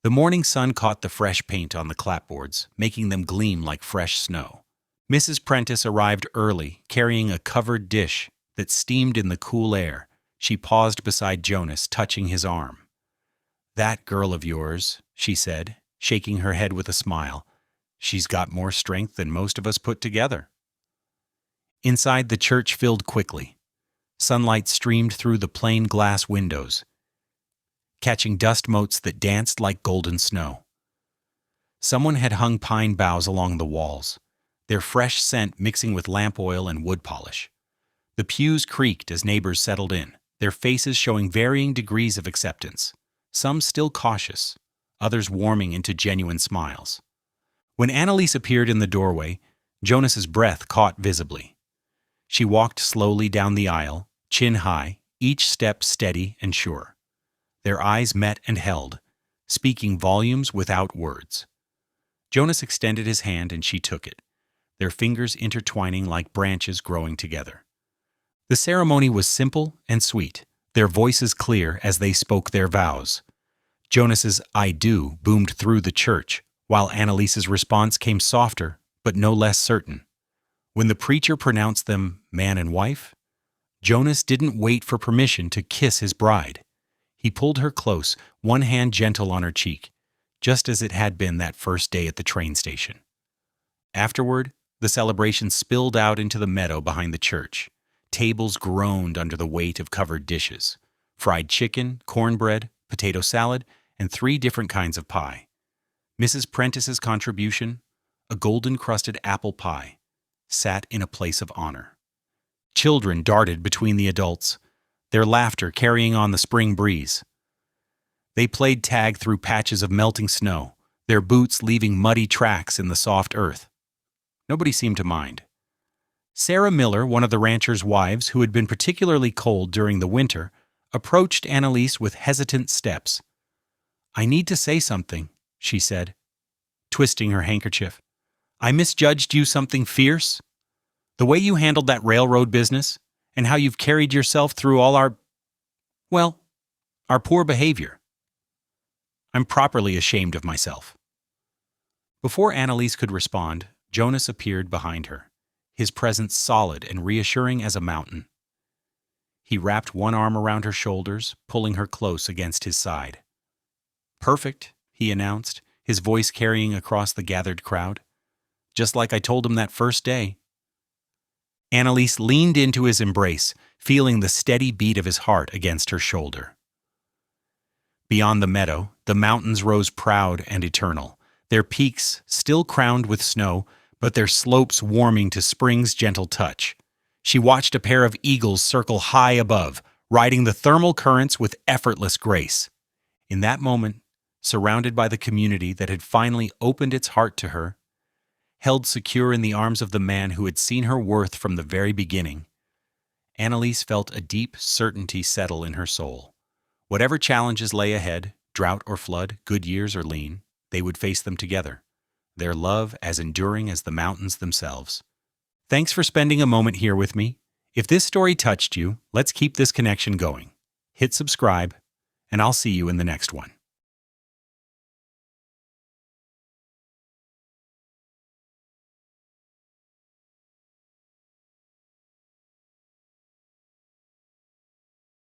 The morning sun caught the fresh paint on the clapboards, making them gleam like fresh snow. Mrs. Prentice arrived early, carrying a covered dish that steamed in the cool air. She paused beside Jonas, touching his arm. "That girl of yours," she said, shaking her head with a smile. "She's got more strength than most of us put together." Inside, the church filled quickly. Sunlight streamed through the plain glass windows, catching dust motes that danced like golden snow. Someone had hung pine boughs along the walls, their fresh scent mixing with lamp oil and wood polish. The pews creaked as neighbors settled in, their faces showing varying degrees of acceptance, some still cautious, others warming into genuine smiles. When Annalise appeared in the doorway, Jonas's breath caught visibly. She walked slowly down the aisle, chin high, each step steady and sure. Their eyes met and held, speaking volumes without words. Jonas extended his hand and she took it, their fingers intertwining like branches growing together. The ceremony was simple and sweet, their voices clear as they spoke their vows. Jonas's "I do" boomed through the church, while Annalise's response came softer but no less certain. When the preacher pronounced them man and wife, Jonas didn't wait for permission to kiss his bride. He pulled her close, one hand gentle on her cheek, just as it had been that first day at the train station. Afterward, the celebration spilled out into the meadow behind the church. Tables groaned under the weight of covered dishes: fried chicken, cornbread, potato salad, and 3 different kinds of pie. Mrs. Prentice's contribution, a golden-crusted apple pie, sat in a place of honor. Children darted between the adults, their laughter carrying on the spring breeze. They played tag through patches of melting snow, their boots leaving muddy tracks in the soft earth. Nobody seemed to mind. Sarah Miller, one of the ranchers' wives who had been particularly cold during the winter, approached Annalise with hesitant steps. "I need to say something," she said, twisting her handkerchief. "I misjudged you something fierce. The way you handled that railroad business, and how you've carried yourself through all our poor behavior. I'm properly ashamed of myself." Before Annalise could respond, Jonas appeared behind her, his presence solid and reassuring as a mountain. He wrapped one arm around her shoulders, pulling her close against his side. "Perfect," he announced, his voice carrying across the gathered crowd. "Just like I told him that first day." Annalise leaned into his embrace, feeling the steady beat of his heart against her shoulder. Beyond the meadow, the mountains rose proud and eternal, their peaks still crowned with snow, but their slopes warming to spring's gentle touch. She watched a pair of eagles circle high above, riding the thermal currents with effortless grace. In that moment, surrounded by the community that had finally opened its heart to her, held secure in the arms of the man who had seen her worth from the very beginning, Annalise felt a deep certainty settle in her soul. Whatever challenges lay ahead, drought or flood, good years or lean, they would face them together. their love as enduring as the mountains themselves. Thanks for spending a moment here with me. If this story touched you, let's keep this connection going. Hit subscribe, and I'll see you in the next one.